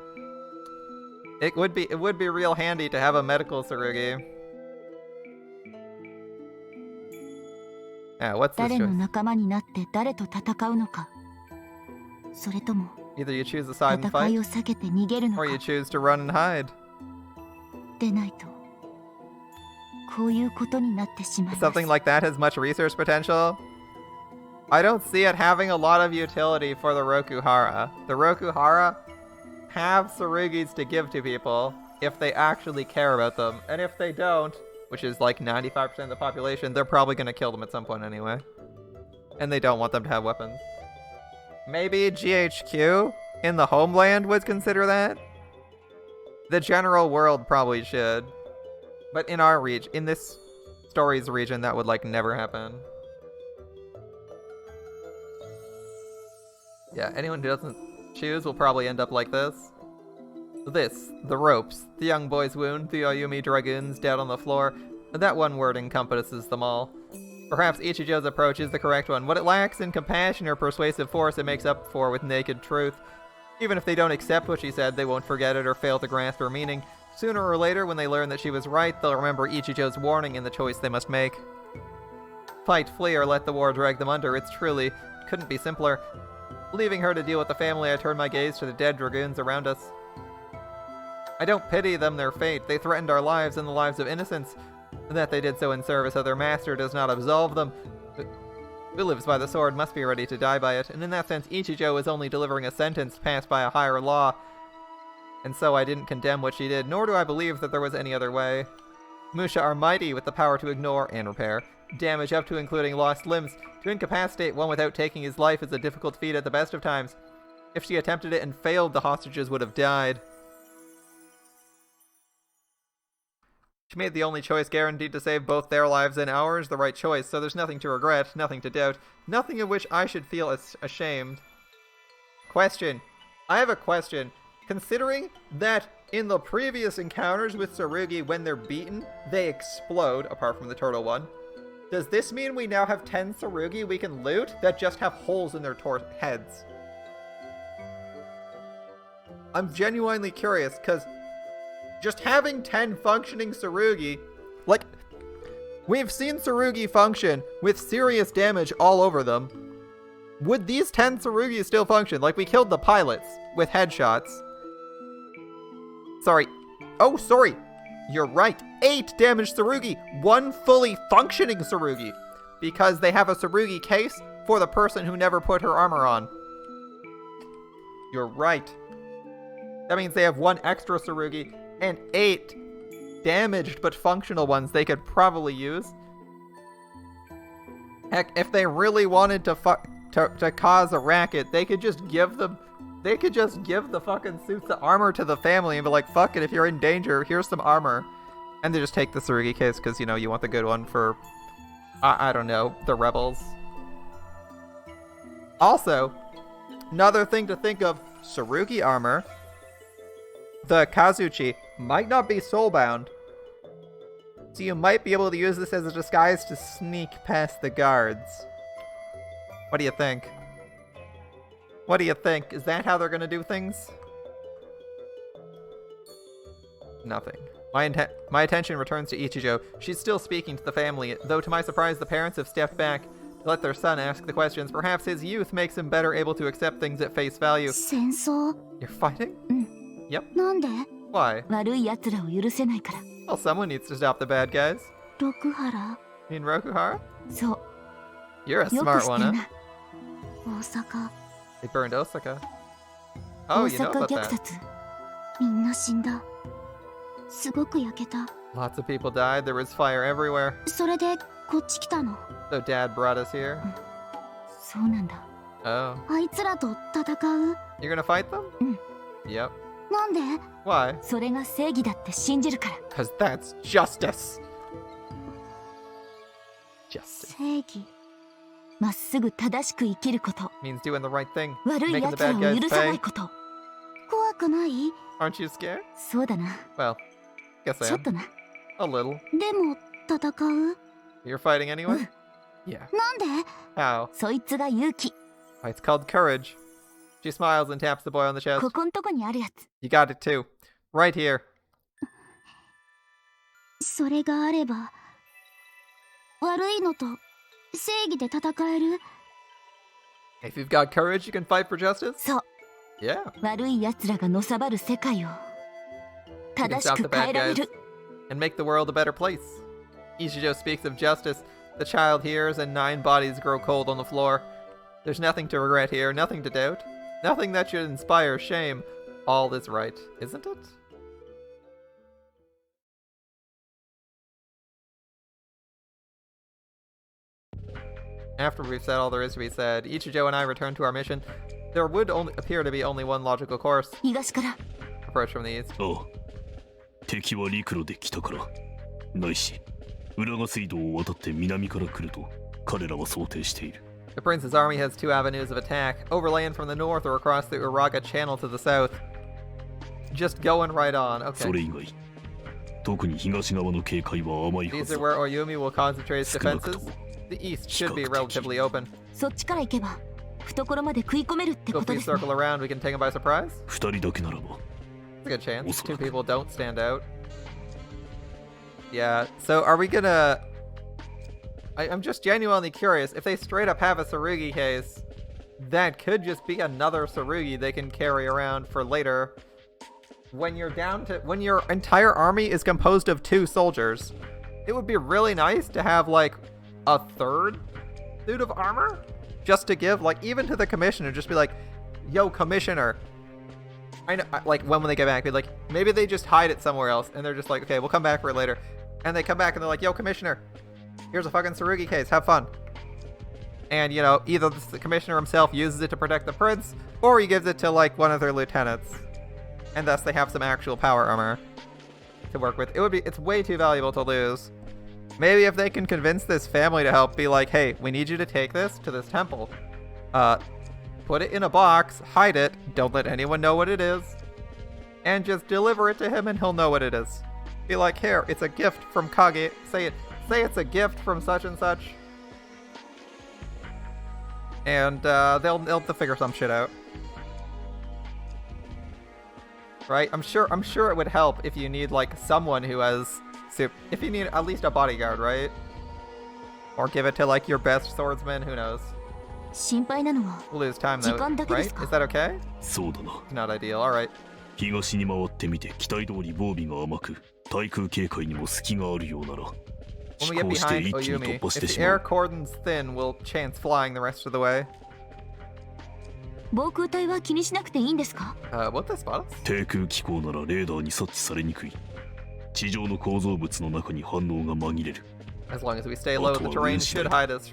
It would be real handy to have a medical Tsurugi. Yeah, what's this 誰の choice? 仲間になって誰と戦うのか、それとも Either you choose a side and 戦い fight, を避けて逃げるの or か you choose to run and hide. でないと、こういうことになってしまいます。 Something like that has much research potential. I don't see it having a lot of utility for the Rokuhara. The Rokuhara have Tsurugis to give to people if they actually care about them. And if they don't, which is like 95% of the population, they're probably going to kill them at some point anyway. And they don't want them to have weapons. Maybe GHQ in the homeland would consider that? The general world probably should. But in our region, in this story's region, that would like never happen. Yeah, anyone who doesn't choose will probably end up like this. This, the ropes, the young boy's wound, the Oyumi dragoons dead on the floor. That one word encompasses them all. Perhaps Ichijo's approach is the correct one. What it lacks in compassion or persuasive force, it makes up for with naked truth. Even if they don't accept what she said, they won't forget it or fail to grasp her meaning. Sooner or later, when they learn that she was right, they'll remember Ichijo's warning and the choice they must make. Fight, flee, or let the war drag them under. It's truly couldn't be simpler. Leaving her to deal with the family, I turned my gaze to the dead dragoons around us. I don't pity them their fate. They threatened our lives and the lives of innocents. That they did so in service of their master does not absolve them. Who lives by the sword must be ready to die by it, and in that sense Ichijo is only delivering a sentence passed by a higher law. And so I didn't condemn what she did, nor do I believe that there was any other way. Musha are mighty with the power to ignore and repair damage up to including lost limbs. To incapacitate one without taking his life is a difficult feat at the best of times. If she attempted it and failed, the hostages would have died. She made the only choice guaranteed to save both their lives and ours, the right choice, so there's nothing to regret, nothing to doubt, nothing of which I should feel ashamed. Question. I have a question. Considering that in the previous encounters with Tsurugi, when they're beaten, they explode, apart from the turtle one, does this mean we now have 10 Tsurugi we can loot that just have holes in their heads? I'm genuinely curious, because just having 10 functioning Tsurugi, like, we've seen Tsurugi function with serious damage all over them. Would these 10 Tsurugi still function? Like, we killed the pilots with headshots. Sorry. Oh, sorry. You're right. 8 damaged Tsurugi. 1 fully functioning Tsurugi. Because they have a Tsurugi case for the person who never put her armor on. You're right. That means they have 1 extra Tsurugi and 8 damaged but functional ones they could probably use. Heck, if they really wanted to cause a racket, they could just give them... They could just give the fucking suits of armor to the family and be like, fuck it, if you're in danger, here's some armor. And they just take the Tsurugi case because, you know, you want the good one for, I don't know, the rebels. Also, another thing to think of, Tsurugi armor, the Kazuchi, might not be soulbound. So you might be able to use this as a disguise to sneak past the guards. What do you think? What do you think? Is that how they're gonna do things? Nothing. My attention returns to Ichijo. She's still speaking to the family, though to my surprise the parents have stepped back to let their son ask the questions. Perhaps his youth makes him better able to accept things at face value. 戦争 You're fighting? Yep. なんで Why? 悪い奴らを許せないから Well, someone needs to stop the bad guys. 六原 You mean Rokuhara? そう You're a よく smart 知って one, る huh? な大阪 They burned Osaka. Oh, 大 you know 阪 about 虐 that. 殺みんな死んだすごく焼けた Lots of people died. There was fire everywhere. それでこっち来たの So Dad brought us here. そうなんだ Oh. あいつらと戦う You're gonna fight them? Yep. なんで Why? それが正義だって信じるから Because that's justice. Justice 正義まっすぐ正しく生きること means doing the right thing. 悪い Making the 奴ら bad を guys 許さない pay. こと怖くない Aren't you scared? そうだな Well, guess I ちょっ am. とな A little. でも戦う You're fighting anyway? Yeah. なんで How? そいつが勇気 Why, it's called courage. She smiles and taps the boy on the chest. ここんとこにあるやつ You got it too. Right here. それがあれば悪いのと正義で戦える If you've got courage, you can fight for justice? そう Yeah. 悪い奴らがのさばる世界を You can 正し stop く the 変 bad えられ guys る and make the world a better place. Ichijo speaks of justice. The child hears and 9 bodies grow cold on the floor. There's nothing to regret here, nothing to doubt. Nothing that should inspire shame. All is right, isn't it? After we've said all there is to be said, Ichijo and I return to our mission. There would only appear to be only one logical course. 東から Approach from the east. ああ、敵は陸路で来たからないし浦賀水道を渡って南から来ると彼らは想定している。 The prince's army has 2 avenues of attack, overland from the north or across the Uraga Channel to the south. Just going right on, それ okay. 以外特に東側の警戒は甘いは These ず are where Oyumi will concentrate its 少なくと defenses. も The east should be relatively open. そっちから行けば懐まで食い込めるって So こ if と we ですね circle around, we can take him by surprise? 2人だけならば It's a good chance. Also- 2 people don't stand out. Yeah, so are we gonna... I'm just genuinely curious. If they straight up have a Tsurugi case, that could just be another Tsurugi they can carry around for later. When your entire army is composed of 2 soldiers, it would be really nice to have like a 3rd suit of armor, just to give, like, even to the commissioner, just be like, yo, commissioner. I know, like, when they get back, be like, maybe they just hide it somewhere else, and they're just like, okay, we'll come back for it later. And they come back and they're like, yo, commissioner, here's a fucking Tsurugi case, have fun. And, you know, either the commissioner himself uses it to protect the prince, or he gives it to, like, one of their lieutenants. And thus they have some actual power armor to work with. It's way too valuable to lose. Maybe if they can convince this family to help, be like, hey, we need you to take this to this temple. Put it in a box, hide it, don't let anyone know what it is, and just deliver it to him and he'll know what it is. Be like, here, it's a gift from Kage. Say it's a gift from such and such. And they'll figure some shit out. Right? I'm sure it would help if you need like someone who has if you need at least a bodyguard, right? Or give it to like your best swordsman, who knows? 心配なのは We'll lose time 時 though, 間だけ right? ですか Is that okay? そうだな。 Not ideal, alright. 東に回ってみて期待通り防備が甘く、対空警戒にも隙があるようなら、 When 飛 we get 行して behind 一気に Oyumi, 突破し if て the しま air う。 cordon's thin, we'll chance flying the rest of the way. 防空隊は気にしなくていいんですか？ What the spot? 低空機構ならレーダーに察知されにくい。地上の構造物の中に反応が紛れる。 As long as we stay low, the terrain should hide us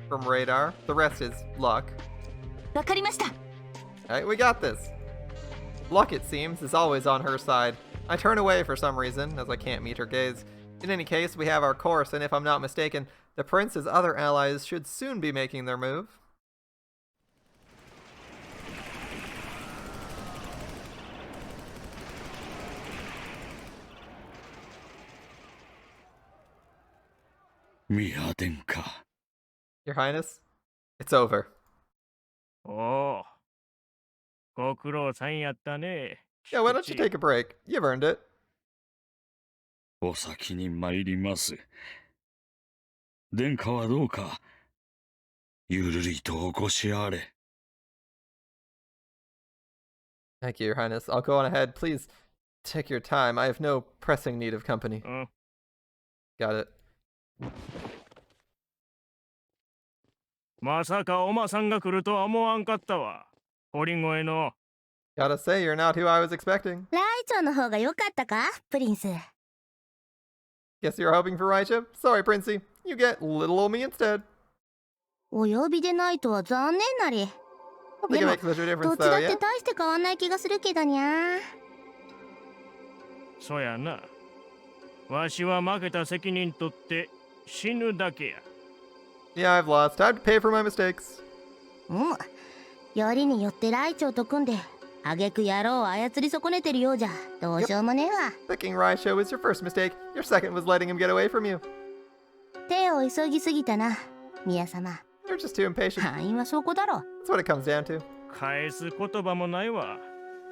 from radar. The rest is luck. わかりました。 Alright, we got this. Luck, it seems, is always on her side. I turn away for some reason, as I can't meet her gaze. In any case, we have our course, and if I'm not mistaken, the prince's other allies should soon be making their move. Your Highness, it's over. おお、ご苦労さんやったね。 Yeah, why don't you take a break? You've earned it. お先に参ります。殿下はどうか、ゆるりとお越しあれ。Thank you, Your Highness. I'll go on ahead. Please take your time. I have no pressing need of company. うん。 Got it. まさかおまさんが来るとは思わんかったわ。堀越の。 Gotta say, you're not who I was expecting. ライチョウの方が良かったかプリンス。 Guess you're hoping for Raichu? Sorry, Princey. You get little old me instead. お呼びでないとは残念なり。 I don't think it makes much of a ど difference っちだ though, って yeah? 大して変わんない気がするけどにゃ。そやな。わしは負けた責任取って死ぬだけや。 Yeah, I've lost. Time to pay for my mistakes. よりによってライチョウと組んで、あげく野郎を操り損ねてるようじゃ、どうしようもねえわ。Picking Raichu was your first mistake. Your second was letting him get away from you. 手を急ぎすぎたな、宮様。 You're just too impatient. 範囲はそこだろ。 That's what it comes down to. 返す言葉もないわ。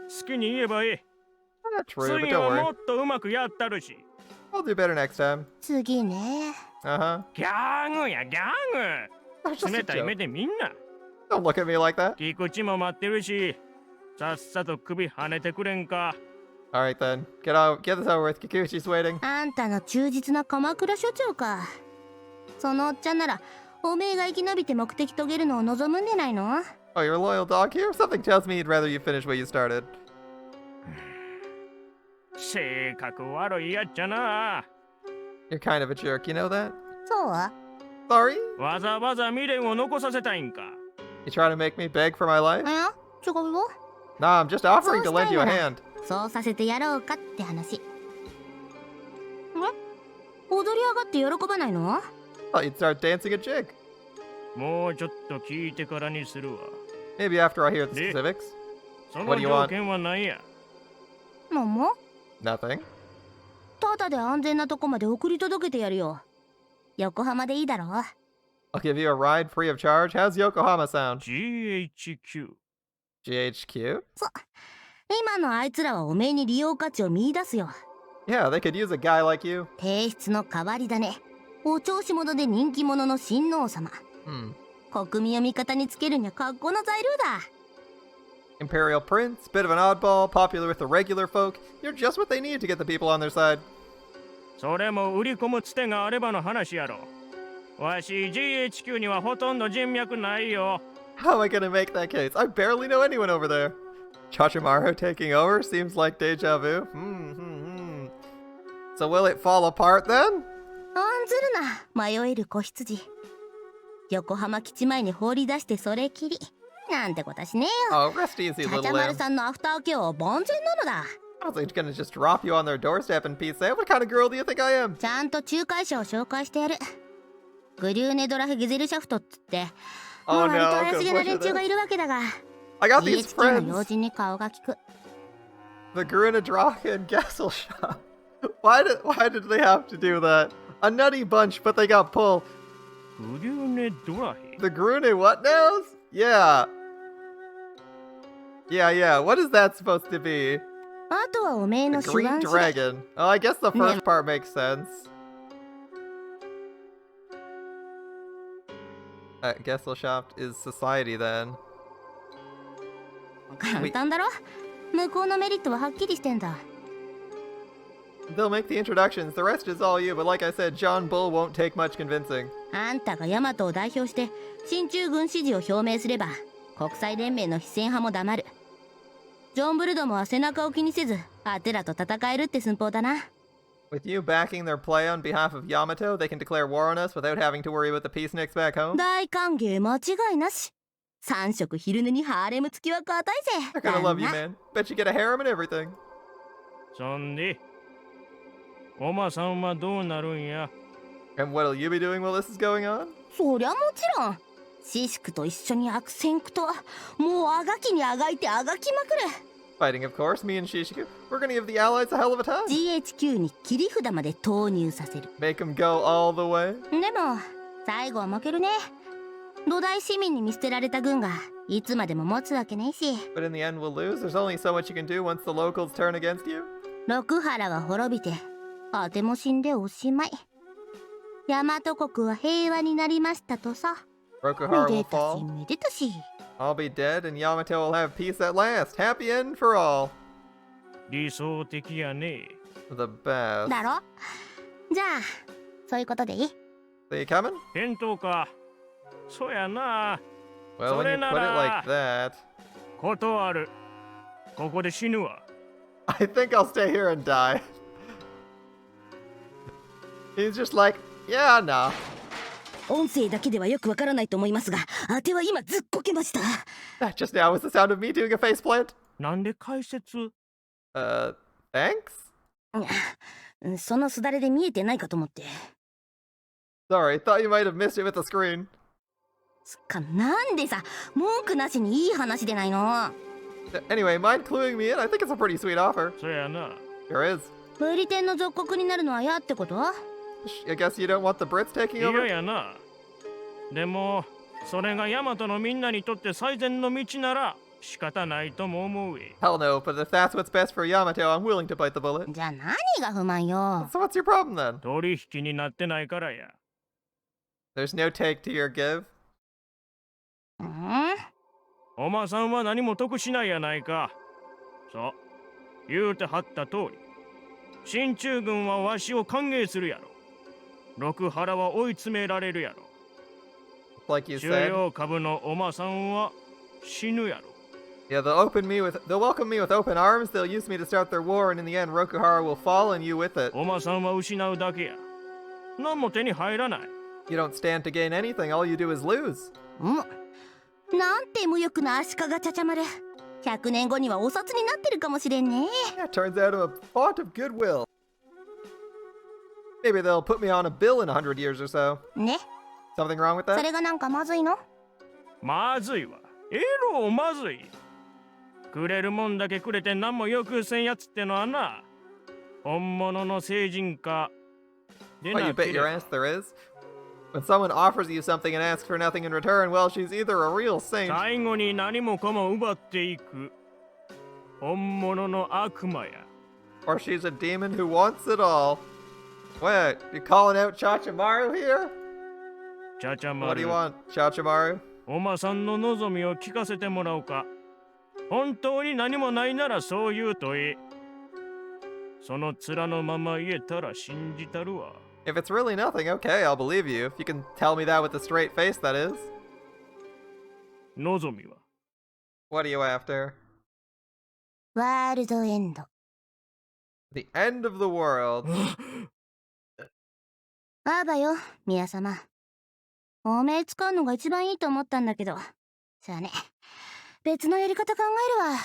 好きに言えばいい。 Not true, but 次 don't は worry. もっとうまくやったるし。 I'll do better next time. 次ね。Uh-huh. ギャグやギャ That was グ。 just a 冷たい目 joke. でみんな。 Don't look at me like that. 菊池も待ってるし。さっさと首跳ねてくれんか。 Alright then. Get this over with. Kikuchi's waiting. あんたの忠実な鎌倉所長か。そのおっちゃんなら、おめえが生き延びて目的遂げるのを望むんでないの？ Oh, you're a loyal dog here? Something tells me he'd rather you finish what you started. 性格悪いやっちゃな。 You're kind of a jerk, you know that? そう？ Sorry? わざわざ未練を残させたいんか。 You trying to make me beg for my life? いや、違うよ。 Nah, I'm just offering to そうした lend い you a なら hand. そうさせてやろうかって話。踊り上がって喜ばないの？ Thought you'd start dancing a jig. もうちょっと聞いてからにするわ。 Maybe after I hear the Eh? specifics. そ What の do you 条 want? 件は何や。なんも？ Nothing. ただで安全なとこまで送り届けてやるよ。横浜でいいだろ？ I'll give you a ride free of charge. How's Yokohama sound? GHQ。 GHQ? 今のあいつらはおめえに利用価値を見出すよ。 Yeah, they could use a guy like you. 提出の代わりだね。お調子者で人気者の親王様。 Hmm. 国民を味方につけるには格好の材料だ。 Imperial Prince, bit of an oddball, popular with the regular folk. You're just what they need to get the people on their side. それも売り込むつてがあればの話やろ。わし GHQ にはほとんど人脈ないよ。 How am I gonna make that case? I barely know anyone over there. Chachimaru taking over seems like deja vu. So will it fall apart then? 案ずるな、迷える子羊。横浜基地前に放り出してそれきり。なんてことはしねえよ。 Oh, rest easy, チャ little チャマル lamb. さんのアフターケアは万全なのだ。 I was like gonna just drop you on their doorstep and peace out. What kind of girl do you think I am? ちゃんと仲介者を紹介してやる。グリューネドラフ・ゲゼルシャフトっつって、Oh 割と no, 怪し good げな push 連 of 中が this. いるわけだが、 I got these GHQ の要 friends. 人に顔が利く。 The Garuna Draka and Gesselshop. Why did they have to do that? A nutty bunch, but they got pulled. グリューネドラヘ。 The Garuna what now? Yeah. Yeah. What is that supposed to be? あとはおめえの The 主 Green 眼次第。 Dragon. Oh, I guess the first part makes sense. Gesselshop is society then. 簡単だろ。向こうのメリットははっきりしてんだ。 They'll make the introductions. The rest is all you, but like I said, John Bull won't take much convincing. あんたがヤマトを代表して進駐軍支持を表明すれば、国際連盟の非戦派も黙る。ジョン・ブルドムは背中を気にせず、あてらと戦えるって寸法だな。 With you backing their play on behalf of Yamato, they can declare war on us without having to worry about the peaceniks back home. 大歓迎間違いなし。3食昼寝にハーレム付きは硬いぜ。 They're gonna love you, 旦那 man. Bet you get a harem and everything. そんで、おまさんはどうなるんや。 And what'll you be doing while this is going on? そりゃもちろん。シシクと一緒に悪戦苦闘。もうあがきにあがいてあがきまくる。 Fighting, of course, me and Shishiku. We're gonna give the allies a hell of a time. GHQ に切り札まで投入させる。 Make them go all the way. でも最後は負けるね。土台市民に見捨てられた軍がいつまでも持つわけねえし。 But in the end, we'll lose. There's only so much you can do once the locals turn against you. 六原が滅びてあても死んでおしまい。大和国は平和になりましたとさ。 Rokuhara め will でたし fall. めでたし。 I'll be dead, and Yamato will have peace at last. Happy end for all. 理想的やね。 The best. だろ。じゃあそういうことでいい？ See you coming? 返答か。そやな。 Well, when you put it like that, 断る。ここで死ぬわ。 I think I'll stay here and die. He's just like, yeah, nah. 音声だけではよくわからないと思いますが、あては今ずっこけました。 That just now was the sound of me doing a faceplant. なんで解説？ Thanks? そのすだれで見えてないかと思って。 Sorry, thought you might have missed it with the screen. なんでさ、文句なしにいい話でないの。 Anyway, mind cluing me in? I think it's a pretty sweet offer. そやな。 Sure is. ブリテンの属国になるのは嫌ってこと？ I guess you don't want the Brits taking 嫌 over? やな。でも、それがヤマトのみんなにとって最善の道なら仕方ないとも思うえ。 Hell no, but if that's what's best for Yamato, I'm willing to bite the bullet. じゃあ何が不満よ。 So what's your problem then? 取引になってないからや。 There's no take to your give. おまさんは何も得しないやないか。そう、言うてはった通り。進駐軍はわしを歓迎するやろ。六原は追い詰められるやろ。 Like you 重 said. 要株のおまさんは死ぬやろ。 Yeah, they'll welcome me with open arms, they'll use me to start their war, and in the end, Rokuhara will fall and you with it. おまさんは失うだけや。何も手に入らない。 You don't stand to gain anything, all you do is lose. なんて無欲な足利ちゃちゃ丸。100年後にはお札になってるかもしれんね。 Yeah, turns out I'm a font of goodwill. Maybe they'll put me on a bill in 100 years or so. ね。 Something wrong with そ that? れがなんかまずいの？まずいわ。エロまずい。くれるもんだけくれて何もよくせんやつってのはな。本物の聖人か。で Oh, you なけ bet れ your ば ass there is. When someone offers you something and asks for nothing in return, well, she's either a real saint 最後に何もかも奪っていく。本物の悪魔や。 or she's a demon who wants it all. What? You calling out Chachimaru here? チャチャマ What do ル you want, Chachimaru? おまさんの望みを聞かせてもらおうか。本当に何もないならそう言うといい。その面のまま言えたら信じたるわ。If it's really nothing, okay, I'll believe you. If you can tell me that with a straight face, that is. 望みは What are you after? ワールドエンド。 The end of the world. あばよ、宮様。おめえ使うのが一番いいと思ったんだけど。じゃあね。別のやり方考えるわ。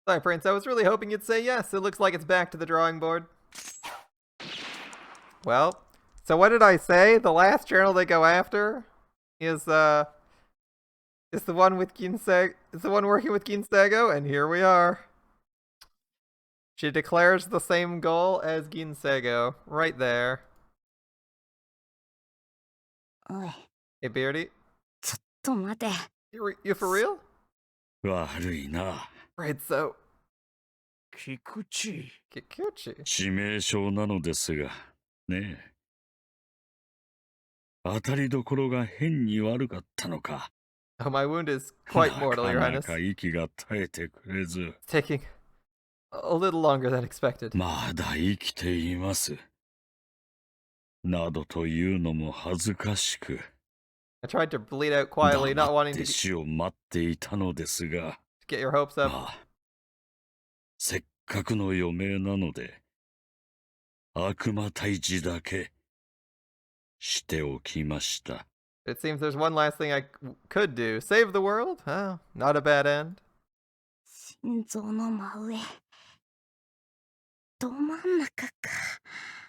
Sorry, Prince, I was really hoping you'd say yes. It looks like it's back to the drawing board. Well, so what did I say? The last journal they go after is the one with is the one working with Ginsego, and here we are. She declares the same goal as Ginsego, right there. おい、 Hey, Beardy, ちょっと待て。 you for real? 悪いな。 Right, so 菊池。 Kikuchi. 致命傷なのですが、ねえ。当たりどころが変に悪かったのか。 Oh, my wound is quite な mortal, か Your な Highness. か息が絶えてくれず。 It's taking a little longer than expected. まだ生きています。などというのも恥ずかしく。 I tried to bleed out quietly, not 黙っ wanting て to 死を待っていたのですが。 get your hopes up. まあ、せっかくの余命なので、悪魔退治だけしておきました。 It seems there's one last thing I could do. Save the world? Oh, not a bad end. 心臓の真上。ど真ん中か。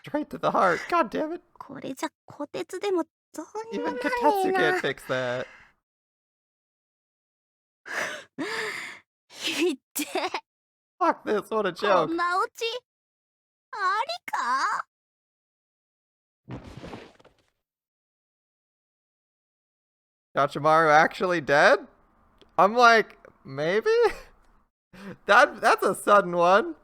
Straight to the heart. God damn it. これじゃ虎鉄でもどうにも Even な Katetsu れ can't な。 fix that. ひって。 Fuck this, what a こ joke. んなオチありか？ Gachimaru actually dead? I'm like, maybe? That's a sudden one.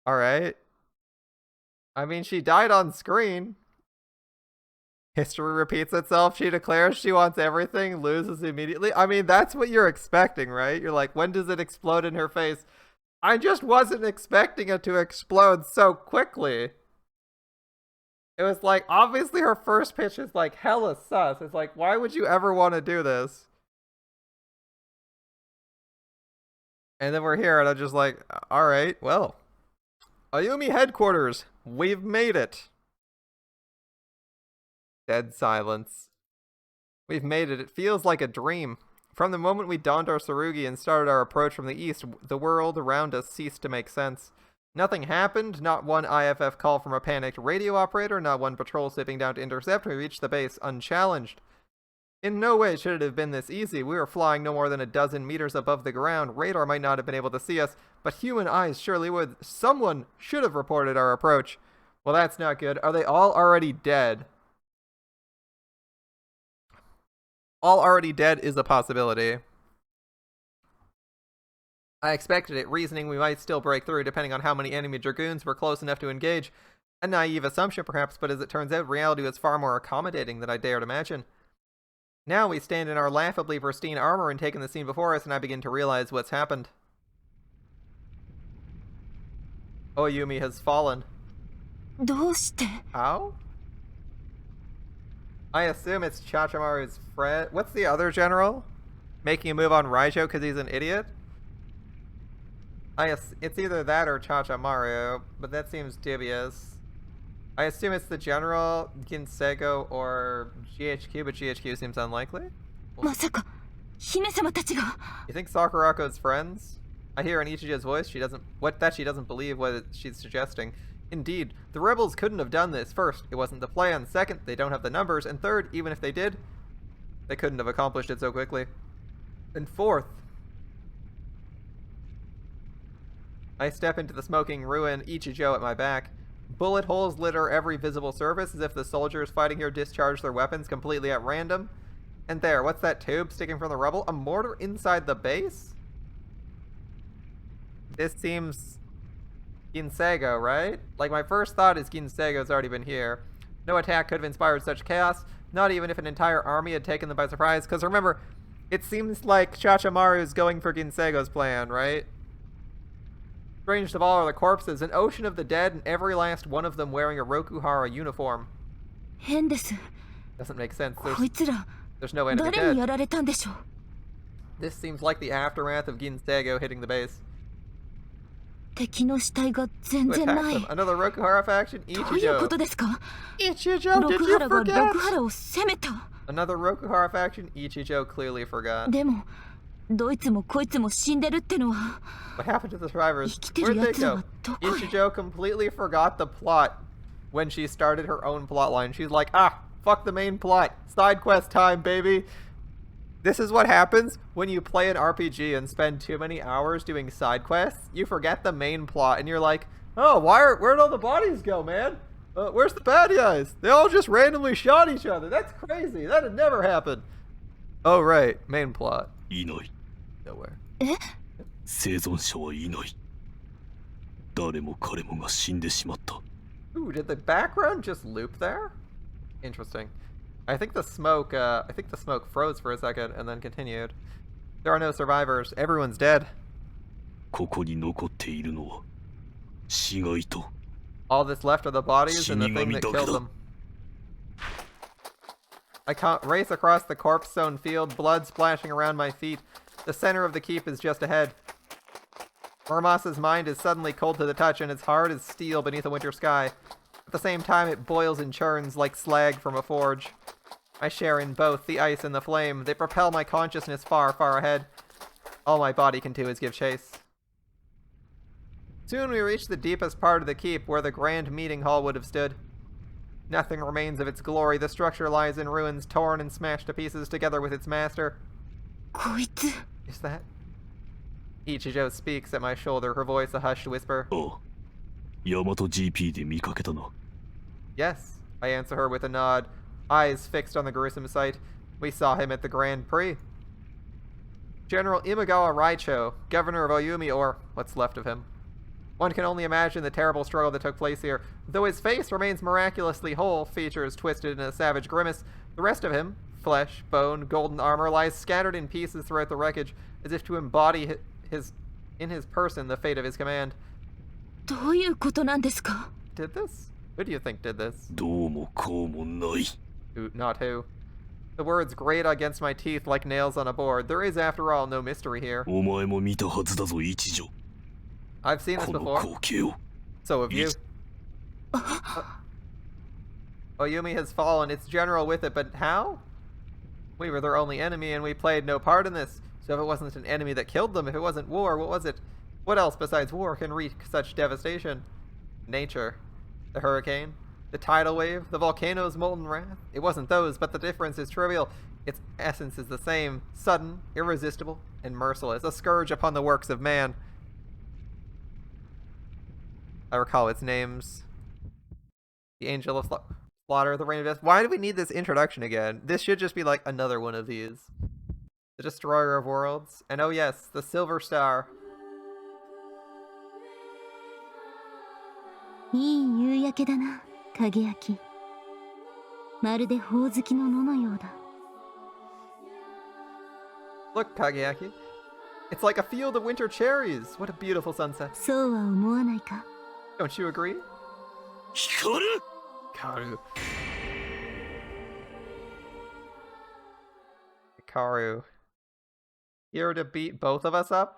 Alright. I mean, she died on screen. History repeats itself. She declares she wants everything, loses immediately. I mean, that's what you're expecting, right? You're like, when does it explode in her face? I just wasn't expecting it to explode so quickly. It was like, obviously her first pitch is like hella sus. It's like, why would you ever want to do this? And then we're here, and I'm just like, alright, well. Ayumi headquarters, we've made it. Dead silence. We've made it. It feels like a dream. From the moment we donned our sarugi and started our approach from the east, the world around us ceased to make sense. Nothing happened, not one IFF call from a panicked radio operator, not one patrol slipping down to intercept. We reached the base unchallenged. In no way should it have been this easy. We were flying no more than a dozen meters above the ground. Radar might not have been able to see us, but human eyes surely would. Someone should have reported our approach. Well, that's not good. Are they all already dead? All already dead is a possibility. I expected it, reasoning we might still break through depending on how many enemy dragoons were close enough to engage. A naive assumption perhaps, but as it turns out, reality was far more accommodating than I dared imagine. Now we stand in our laughably pristine armor and take in the scene before us, and I begin to realize what's happened. Oyumi has fallen. どうして？ How? I assume it's Chachimaru's friend. What's the other general? Making a move on Raijo because he's an idiot? It's either that or Chachimaru, but that seems dubious. I assume it's the general, Ginsego, or GHQ, but GHQ seems unlikely. まさか姫様たちが。 You think Sakurako's friends? I hear in Ichijo's voice she doesn't believe what she's suggesting. Indeed, the rebels couldn't have done this. First, it wasn't the plan. Second, they don't have the numbers. And third, even if they did, they couldn't have accomplished it so quickly. And fourth, I step into the smoking ruin, Ichijo at my back. Bullet holes litter every visible surface as if the soldiers fighting here discharged their weapons completely at random. And there, what's that tube sticking from the rubble? A mortar inside the base? This seems Ginsego, right? Like, my first thought is Ginsego's already been here. No attack could have inspired such chaos, not even if an entire army had taken them by surprise. Because remember, it seems like Chachamaru is going for Ginsego's plan, right? Strangest of all are the corpses, an ocean of the dead, and every last one of them wearing a Rokuhara uniform. 変です。 Doesn't make sense. こいつら There's no enemy 誰に dead. やられたんでしょう。 This seems like the aftermath of Ginsego hitting the base. 敵の死体が全 Who 然 attacked ない。 them? Another Rokuhara faction? どういうこ Ichijo. とですか？ Ichijo, ロ did ク you ハラがロ forget? クハラを攻めた。 Another Rokuhara faction? Ichijo clearly forgot. でもどいつもこいつも死んでるってのは What happened to the survivors? 生きて Where'd る they 奴ら go? はどこへ。 Ichijo completely forgot the plot when she started her own plot line. She's like, ah, fuck the main plot. Side quest time, baby. This is what happens when you play an RPG and spend too many hours doing side quests. You forget the main plot and you're like, oh, where'd all the bodies go, man? Where's the bad guys? They all just randomly shot each other. That's crazy. That'd never happen. Oh, right. Main plot. いない。 Nowhere. 生存者はいない。誰も彼もが死んでしまった。 Ooh, did the background just loop there? Interesting. I think the smoke froze for a second and then continued. There are no survivors. Everyone's dead. ここに残っているのは死骸と All that's left are the bodies and the thing that killed them. I can't race across the corpse-sown field, blood splashing around my feet. The center of the keep is just ahead. Muramasa's mind is suddenly cold to the touch, and it's hard as steel beneath a winter sky. At the same time, it boils and churns like slag from a forge. I share in both the ice and the flame. They propel my consciousness far, far ahead. All my body can do is give chase. Soon we reach the deepest part of the keep, where the grand meeting hall would have stood. Nothing remains of its glory. The structure lies in ruins, torn and smashed to pieces together with its master. こいつ Is that? Ichijo speaks at my shoulder, her voice a hushed whisper. ああヤマト GP で見かけたな Yes, I answer her with a nod, eyes fixed on the gruesome sight. We saw him at the Grand Prix. General Imagawa Raicho, governor of Oyumi, or what's left of him. One can only imagine the terrible struggle that took place here. Though his face remains miraculously whole, features twisted in a savage grimace, the rest of him, flesh, bone, golden armor, lies scattered in pieces throughout the wreckage, as if to embody in his person the fate of his command. どういうことなんですか？ Did this? Who do you think did this? どうもこうもない Who, not who. The words grate against my teeth like nails on a board. There is, after all, no mystery here. お前も見たはずだぞ一条 I've seen this この before. 光景を So have you. Oyumi has fallen, its general with it, but how? We were their only enemy and we played no part in this. So if it wasn't an enemy that killed them, if it wasn't war, what was it? What else besides war can wreak such devastation? Nature. The hurricane. The tidal wave. The volcano's molten wrath. It wasn't those, but the difference is trivial. Its essence is the same. Sudden, irresistible, and merciless. A scourge upon the works of man. I recall its names. The Angel of Slaughter, the Rain of Death. Why do we need this introduction again? This should just be like another one of these. The Destroyer of Worlds. And oh yes, the Silver Star. いい夕焼けだな、影焼き。まるでほおずきの野のようだ。 Look, Kageaki. It's like a field of winter cherries. What a beautiful sunset. そうは思わないか？ Don't you agree? 光る Karu. Karu. Here to beat both of us up?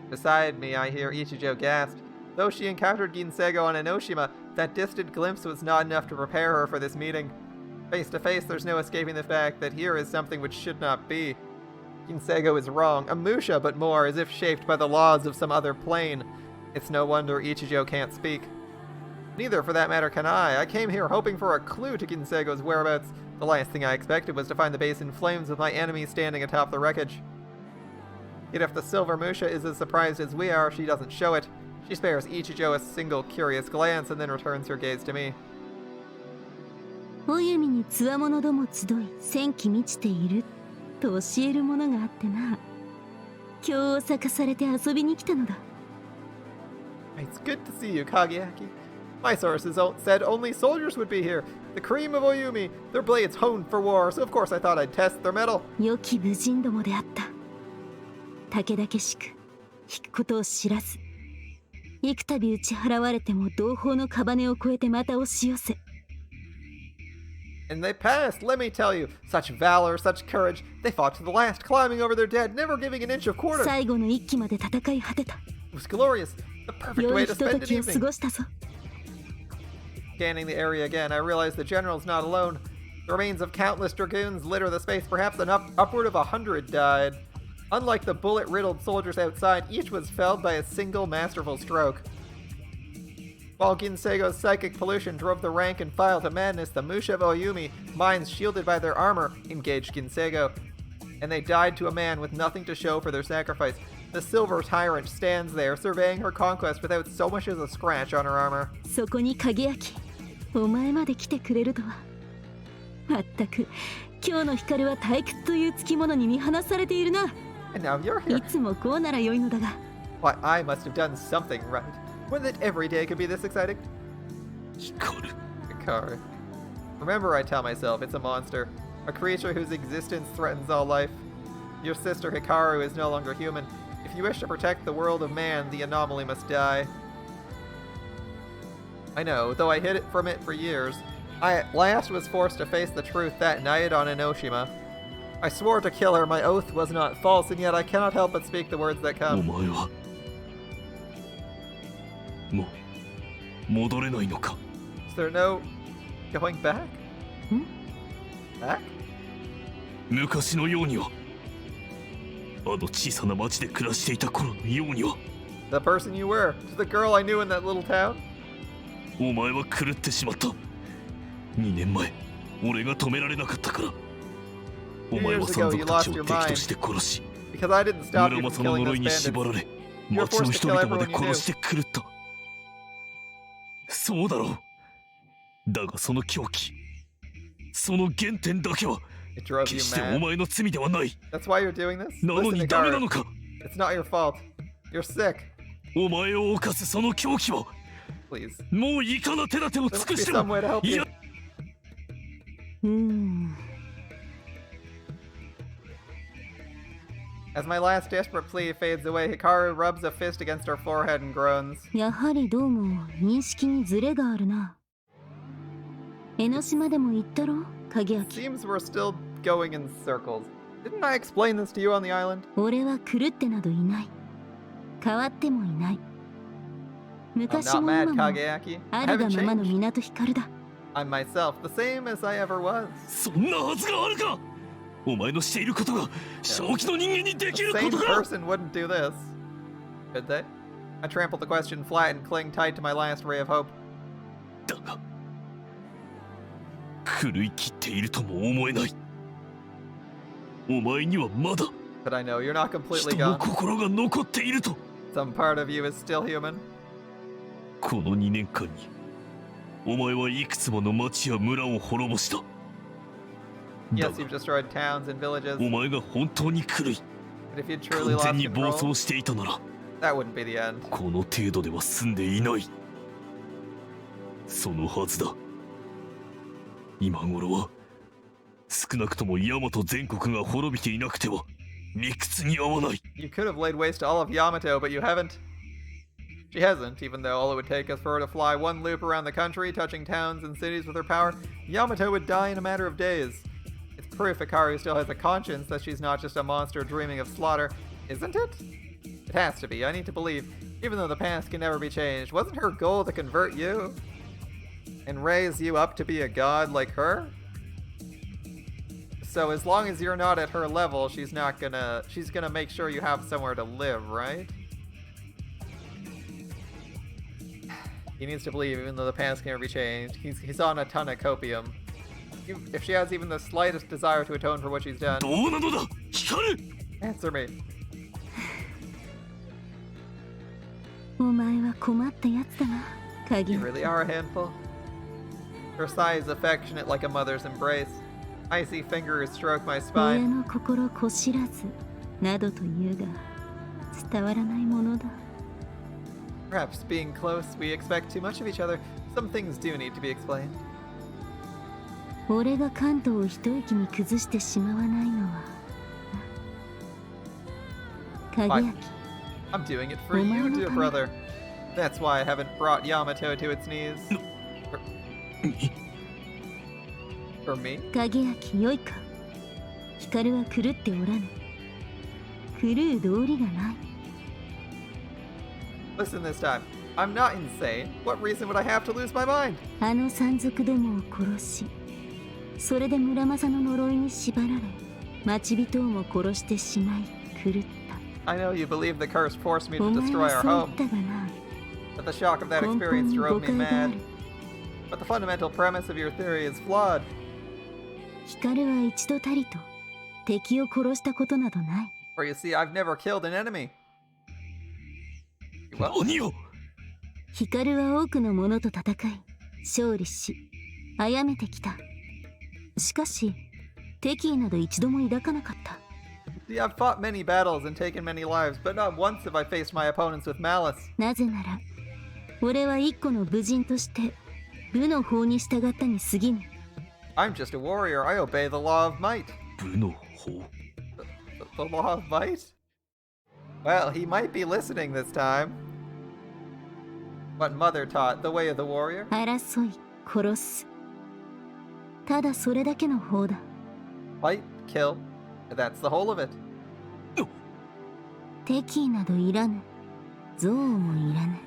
Beside me, I hear Ichijo gasp. Though she encountered Ginsego on Enoshima, that distant glimpse was not enough to prepare her for this meeting. Face to face, there's no escaping the fact that here is something which should not be. Ginsego is wrong, a Musha, but more, as if shaped by the laws of some other plane. It's no wonder Ichijo can't speak. Neither, for that matter, can I. I came here hoping for a clue to Ginsego's whereabouts. The last thing I expected was to find the base in flames with my enemy standing atop the wreckage. Yet if the Silver Musha is as surprised as we are, she doesn't show it. She spares Ichijo a single curious glance and then returns her gaze to me. お弓につわものども集い戦機満ちていると教えるものがあってな。今日咲かされて遊びに来たのだ。 It's good to see you, Kageaki. My sources said only soldiers would be here. The cream of Oyumi, their blades honed for war, so of course I thought I'd test their metal. 良き武人どもであった。武々しく引くことを知らず、幾度打ち払われても同胞の屍を越えてまた押し寄せ。 And they passed, let me tell you. Such valor, such courage. They fought to the last, climbing over their dead, never giving an inch of quarter. 最後の一騎まで戦い果てた。 It was glorious. The perfect 良 way い to ひと spend と an きを過 evening. ごしたぞ。 Scanning the area again, I realized the general's not alone. The remains of countless dragoons litter the space. Perhaps upward of 100 died. Unlike the bullet-riddled soldiers outside, each was felled by a single masterful stroke. While Ginsego's psychic pollution drove the rank and file to madness, the Musha of Oyumi, minds shielded by their armor, engaged Ginsego. And they died to a man with nothing to show for their sacrifice. The silver tyrant stands there, surveying her conquest without so much as a scratch on her armor. そこに影明、お前まで来てくれるとは。まったく、今日の光は退屈というつきものに見放されているな。 And now you're い here. つもこうなら良いのだが。 Why, I must have done something right. When that every day could be this exciting? 光る。 Hikaru. Remember, I tell myself, it's a monster. A creature whose existence threatens all life. Your sister Hikaru is no longer human. If you wish to protect the world of man, the anomaly must die. I know, though I hid it from it for years. I at last was forced to face the truth that night on Enoshima. I swore to kill her, my oath was not false, and yet I cannot help but speak the words that お come. 前はもう戻れないのか。 Is there no going back? Back? 昔のようには、あの小さな町で暮らしていた頃のようには。 The person you were, to the girl I knew in that little town? お前は狂ってしまった。2年前、俺が止められなかったから。お前は山賊たちを敵として殺し、 Because I didn't stop you 村 from 正の killing 呪い those に bandits. 縛られ、町の人々まで殺して狂った。そうだろう。だがその狂気、その原点だけは It drove 決 you してお mad. 前の罪ではない。 That's why you're doing this? なの Listen, にダメな Hikaru, のか。 it's not your fault. You're sick. お前を犯すその狂気は Please. もういかな手立てを There 尽 must く be して some も way to help い you. や。As my last desperate plea fades away, Hikaru rubs a fist against her forehead and groans. やはりどうも認識にズレがあるな。江ノ島でも言ったろ、影明。 Seems we're still going in circles. Didn't I explain this to you on the island? 俺は狂ってなどいない。変わってもいない。 I'm 昔 not も mad, 今も Kageaki. あ I るが haven't ままの changed. 港光だ。 I'm myself, the same as I ever was. そんなはずがあるか。お前のしていることが正気の人間にでき The るこ same とか。 person wouldn't do this. Could they? I trampled the question flat and cling tight to my last ray of hope. だが狂い切っているとも思えない。お前にはまだ But I know you're not completely 人の gone. 心が残っていると。 Some part of you is still human. この2年間にお前はいくつもの町や村を滅ぼした。だ Yes, が you've destroyed towns and villages. お前が本当に狂い But if you truly 完 lost 全に暴 control, 走していたなら that wouldn't be the end. この程度では済んでいない。そのはずだ。今頃は少なくとも大和全国が滅びていなくては理屈に合わない。 You could have laid waste to all of Yamato, but you haven't. She hasn't, even though all it would take is for her to fly one loop around the country, touching towns and cities with her power. Yamato would die in a matter of days. It's proof Hikaru still has a conscience that she's not just a monster dreaming of slaughter, isn't it? It has to be, I need to believe, even though the past can never be changed. Wasn't her goal to convert you? And raise you up to be a god like her? So as long as you're not at her level, she's gonna make sure you have somewhere to live, right? He needs to believe even though the past can never be changed. He's on a ton of copium. If she has even the slightest desire to atone for what she's done, どうなのだ、光る。 answer me. お前は困ったやつだな、鍵 You really are a handful. Her sigh is affectionate like a mother's embrace. Icy fingers stroke my 親 spine. の心こしらずなどと言うが伝わらないものだ。 Perhaps being close, we expect too much of each other. Some things do need to be explained. 俺が関東を一息に崩してしまわないのは鍵 Fine. 焼き I'm doing it for you, dear brother. That's why I haven't brought Yamato to its knees. For me? 鍵焼きよいか。光は狂っておらぬ。狂う道理がない。 Listen this time. I'm not insane. What reason would I have to lose my mind? あの山賊どもを殺し、それで村正の呪いに縛られ、町人をも殺してしまい狂った。 I know you believe the curse forced me お to 前 destroy は our そう言っ home, たがな。 but the shock of that 根本 experience に誤 drove me 解があ mad. る。 But the fundamental premise of your theory is flawed. 光は一度たりと敵を殺したことなどない。 For you see, I've never killed an enemy. You what? 何を。光は多くの者と戦い、勝利し、殺めてきた。しかし、敵意など一度も抱かなかった。 See, I've fought many battles and taken many lives, but not once have I faced my opponents with malice. なぜなら、俺は一個の武人として、武の法に従ったに過ぎぬ。 I'm just a warrior. I obey the law of might. 部の方。 The law of might? Well, he might be listening this time. What mother taught, the way of the warrior? 争い、殺す。ただそれだけの法だ。 Fight, kill. That's the whole of it. 敵意などいらぬ。憎悪もいらぬ。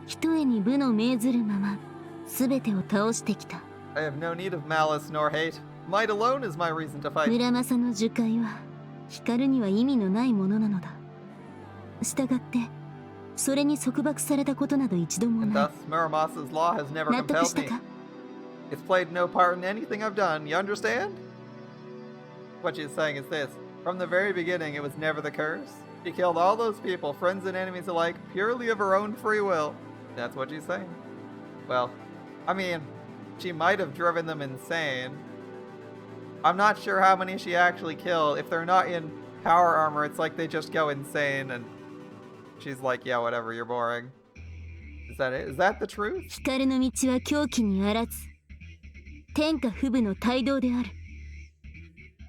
ひとえに武の命ずるまま、すべてを倒してきた。 I have no need of malice nor hate. Might alone is my reason to fight. 村正の樹海は、光には意味のないものなのだ。したがって、それに束縛されたことなど一度も And ない。 thus, Muramasa's law has never 納得し compelled た me. か？ It's played no part in anything I've done, you understand? What she's saying is this. From the very beginning, it was never the curse. She killed all those people, friends and enemies alike, purely of her own free will. That's what she's saying. Well, I mean, she might have driven them insane. I'm not sure how many she actually killed. If they're not in power armor, it's like they just go insane and she's like, yeah, whatever, you're boring. Is that it? Is that the truth? 光の道は狂気にあらず、天下不武の大道である。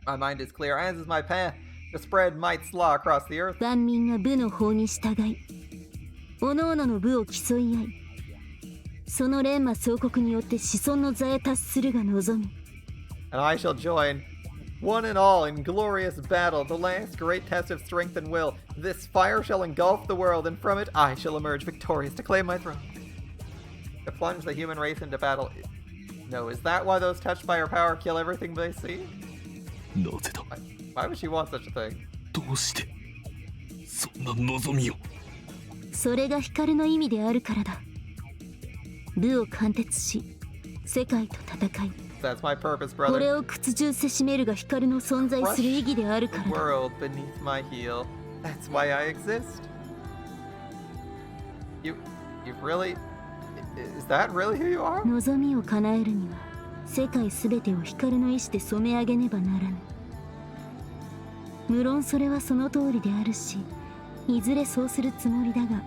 My mind is clear, as is my path, to spread might's law across the earth. 万民が武の法に従い、各々の武を競い合い、その錬磨総国によって子孫の座へ達するが望み。 And I shall join, one and all, in glorious battle, the last great test of strength and will. This fire shall engulf the world, and from it I shall emerge victorious to claim my throne. To plunge the human race into battle. No, is that why those touched by her power kill everything they see? なぜだ。 Why would she want such a thing? どうしてそんな望みを。それが光の意味であるからだ。武を貫徹し、世界と戦い、 That's my purpose, これ brother. を屈辱せしめるが光の存在する意義であるか The らだ。 world beneath my heel. That's why I exist. You really... Is that really who you are? 望みを叶えるには、世界すべてを光の意志で染め上げねばならぬ。無論それはその通りであるし、いずれそうするつもりだが、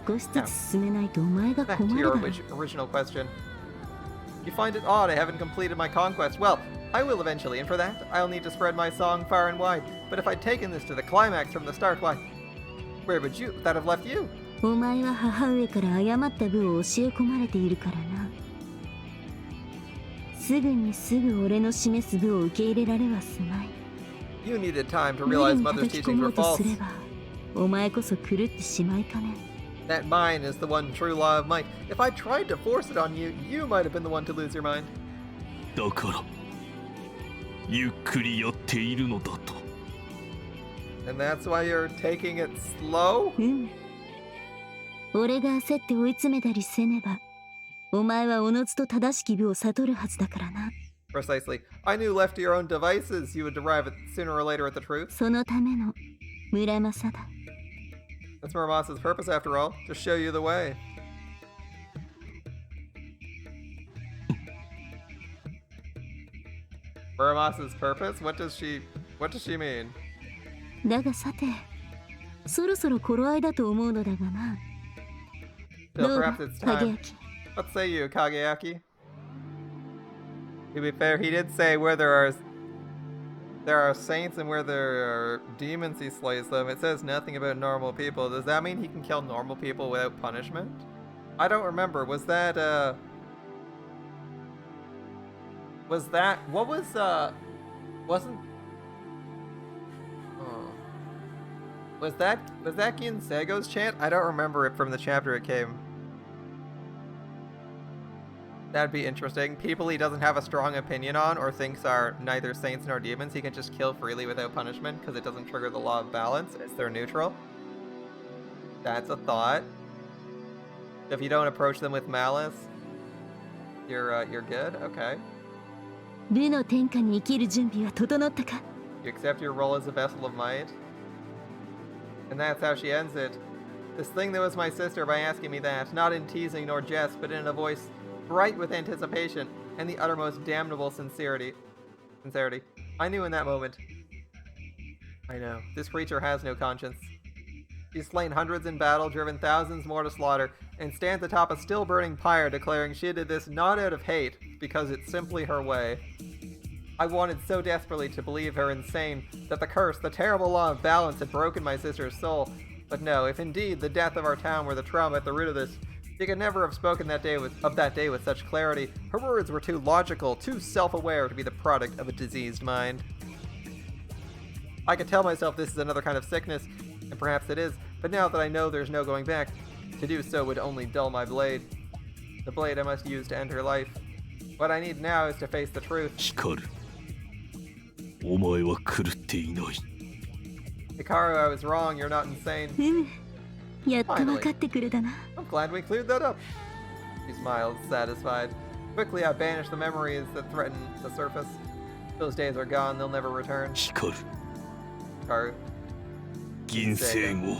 少しずつ進めないとお前が Back 困 to る your だろう。 original question. You find it odd I haven't completed my conquest. Well, I will eventually, and for that, I'll need to spread my song far and wide. But if I'd taken this to the climax from the start, why, where would that have left you? お前は母上から誤った武を教え込まれているからな。すぐにすぐ俺の示す武を受け入れられはすまい。 You needed time to 無 realize 理に Mother's 叩き込 teachings も were うと false. すれば、お前こそ狂ってしまいかね。 That mine is the one true law of might. If I tried to force it on you, you might have been the one to lose your mind. だからゆっくりやっているのだと。 And that's why you're taking it slow? うん。俺が焦って追い詰めたりせねば、お前はおのずと正しき武を悟るはずだからな。 Precisely. I knew left to your own devices, you would arrive at sooner or later at the truth. そのための村正だ。That's Muramasa's purpose after all, to show you the way. Muramasa's purpose? What does she mean? だがさて、そろそろ頃合いだと思うのだがな。 Still, どうだ、 perhaps it's time. 影焼。What say you, Kageaki? To be fair, he did say where there are saints and where there are demons he slays them. It says nothing about normal people. Does that mean he can kill normal people without punishment? I don't remember. Was that what was wasn't was that Ginsego's chant? I don't remember it from the chapter it came. That'd be interesting. People he doesn't have a strong opinion on or thinks are neither saints nor demons, he can just kill freely without punishment because it doesn't trigger the law of balance as they're neutral. That's a thought. If you don't approach them with malice, you're good. Okay. ルの天下に生きる準備は整ったか？ You accept your role as a vessel of might. And that's how she ends it. This thing that was my sister by asking me that, not in teasing nor jest, but in a voice bright with anticipation and the uttermost damnable sincerity. I knew in that moment. I know. This creature has no conscience. She's slain hundreds in battle, driven thousands more to slaughter, and stands atop a still burning pyre declaring she did this not out of hate, because it's simply her way. I wanted so desperately to believe her insane, that the curse, the terrible law of balance had broken my sister's soul. But no, if indeed the death of our town were the trauma at the root of this, she could never have spoken of that day with such clarity. Her words were too logical, too self-aware to be the product of a diseased mind. I could tell myself this is another kind of sickness, and perhaps it is, but now that I know there's no going back, to do so would only dull my blade. The blade I must use to end her life. What I need now is to face the truth. 光る。お前は狂っていない。 Hikaru, I was wrong, you're not insane. やっと分かってくれたな。 I'm glad we cleared that up. She smiled, satisfied. Quickly, I banished the memories that threatened to surface. Those days are gone, they'll never return. 光る。 Hikaru. 銀星号。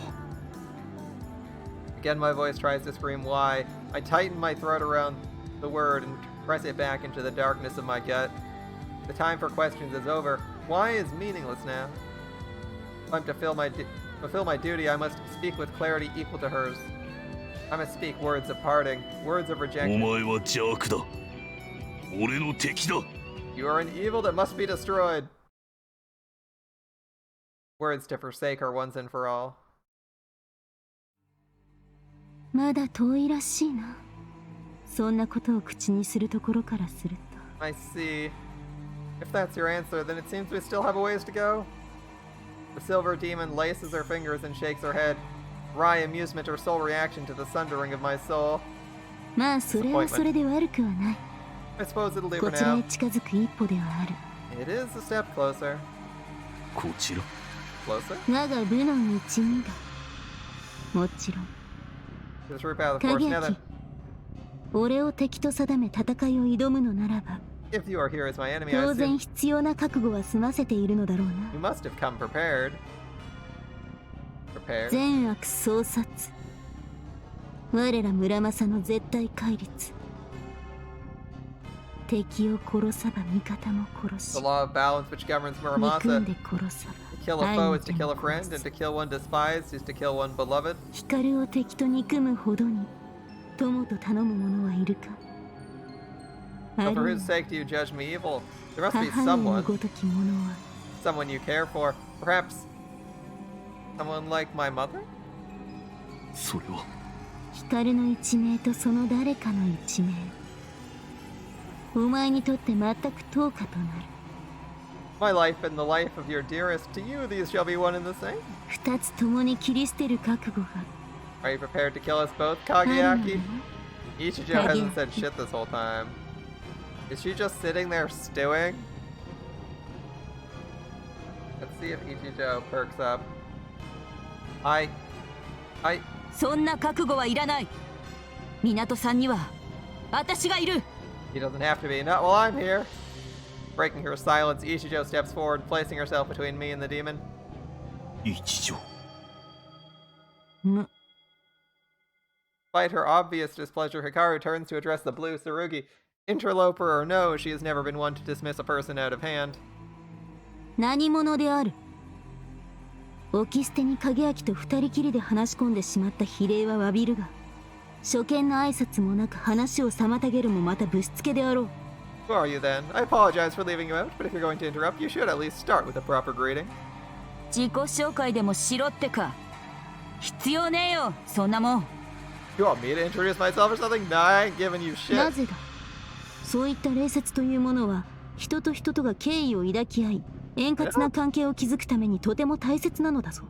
Again, my voice tries to scream why. I tighten my throat around the word and press it back into the darkness of my gut. The time for questions is over. Why is meaningless now? If I'm to fulfill my duty, I must speak with clarity equal to hers. I must speak words of parting, words of お rejection. 前は邪悪だ。俺の敵だ。 You are an evil that must be destroyed. Words to forsake her once and for all. まだ遠いらしいな。そんなことを口にするところからすると。 I see. If that's your answer, then it seems we still have a ways to go. The silver demon laces her fingers and shakes her head. Wry amusement her sole reaction to the sundering of my soul. まあそれはそれで悪くはない。 I suppose it'll do こ for ちらへ now. 近づく一歩ではある。 It is a step closer. こちら。 Closer? 我が部の一味だ。もちろん。 To the true path, of course. 影 Now 焼 then, 俺を敵と定め戦いを挑むのならば if you are here as my enemy, I 当然 assume 必要な覚悟は済ませているのだろうな you must have come prepared. Prepared? 善悪相殺我ら村正の絶対戒律敵を殺さば味方も殺 The し law of balance which governs 憎ん Muramasa. で殺さば To kill a foe is to kill a friend, and to kill one despised is to kill one beloved. 光を敵と憎むほどに友と頼む者はいるかあ But る for い whose は sake do you judge me evil? There must be 母上の someone, ごとき者は someone you care for. Perhaps someone like my mother? それは。光の一命とその誰かの一命お前にとって全く等価となる My life and the life of your dearest. To you, these shall be one and the same. 二つ共に切り捨てる覚悟が Are you prepared to kill us both, あるのだ Kageaki? な Ichijo hasn't said shit this whole time. Is she just sitting there stewing? Let's see if Ichijo perks up. I... そんな覚悟はいらない。港さんには私がいる。 He doesn't have to be. Not while I'm here. Breaking her silence, Ichijo steps forward, placing herself between me and the demon. 一条。Despite her obvious displeasure, Hikaru turns to address the blue Tsurugi. Interloper or no, she has never been one to dismiss a person out of hand. 何者である。置き捨てに影明と二人きりで話し込んでしまった非礼は詫びるが、初見の挨拶もなく話を妨げるもまたぶしつけであろう。Who are you then? I apologize for leaving you out, but if you're going to interrupt, you should at least start with a proper greeting. 自己紹介でもしろってか。必要ねえよ、そんなもん。You want me to introduce myself or something? Nah, I ain't giving you shit. なぜだ。そういった礼節というものは、人と人とが敬意を抱き合い、円滑な関係を築くためにとても大切なのだぞ。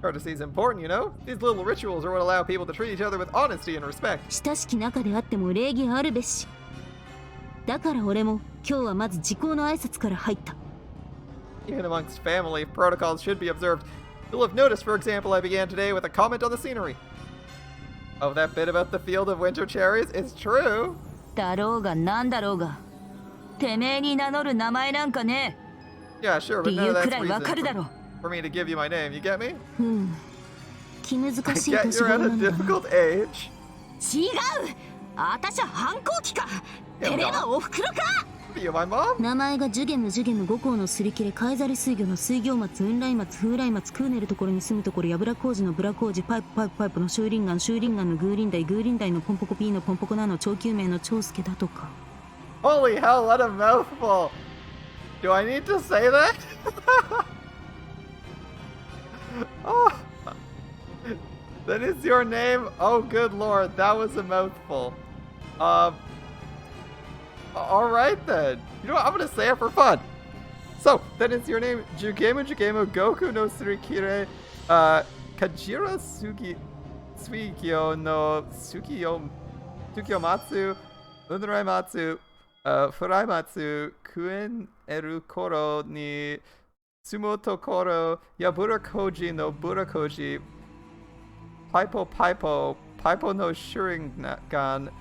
Courtesy is important, you know? These little rituals are what allow people to treat each other with honesty and respect. 親しき中であっても礼儀あるべし。だから俺も今日はまず時効の挨拶から入った。Even amongst family, protocols should be observed. You'll have noticed, for example, I began today with a comment on the scenery. Oh, that bit about the field of winter cherries is true. だろうがなんだろうが。てめえに名乗る名前なんかね。Yeah, sure, but 理 none 由 of く that's らいわかるだ reason ろ。for me to give you my name. You get me? 気難し I い get 年 you're 頃 at な a のだな。 difficult age. 違う。あたしゃ反抗期か。てめえはおふくろか。Are you my mom? 名前がジュゲム5校のすり切れカイザリ水魚の水行松雲来松風来松クーネルところに住むところやぶら工事のブラ工事パイプのシューリンガンのグーリンダイのポンポコピーのポンポコナの長久名の長介だとか。 Holy hell, what a mouthful. Do I need to say that? Oh. That is your name? Oh, good lord, that was a mouthful. Alright then. You know what? I'm gonna say it for fun. So, that is your name. Jugemu Goku no Surikire, Kajira Suigyo no Tsukiomatsu, Unraimatsu, Furaimatsu, Kuen Eru Koro ni Sumoto Koro, Yabura Koji no Burakoji, Paipo no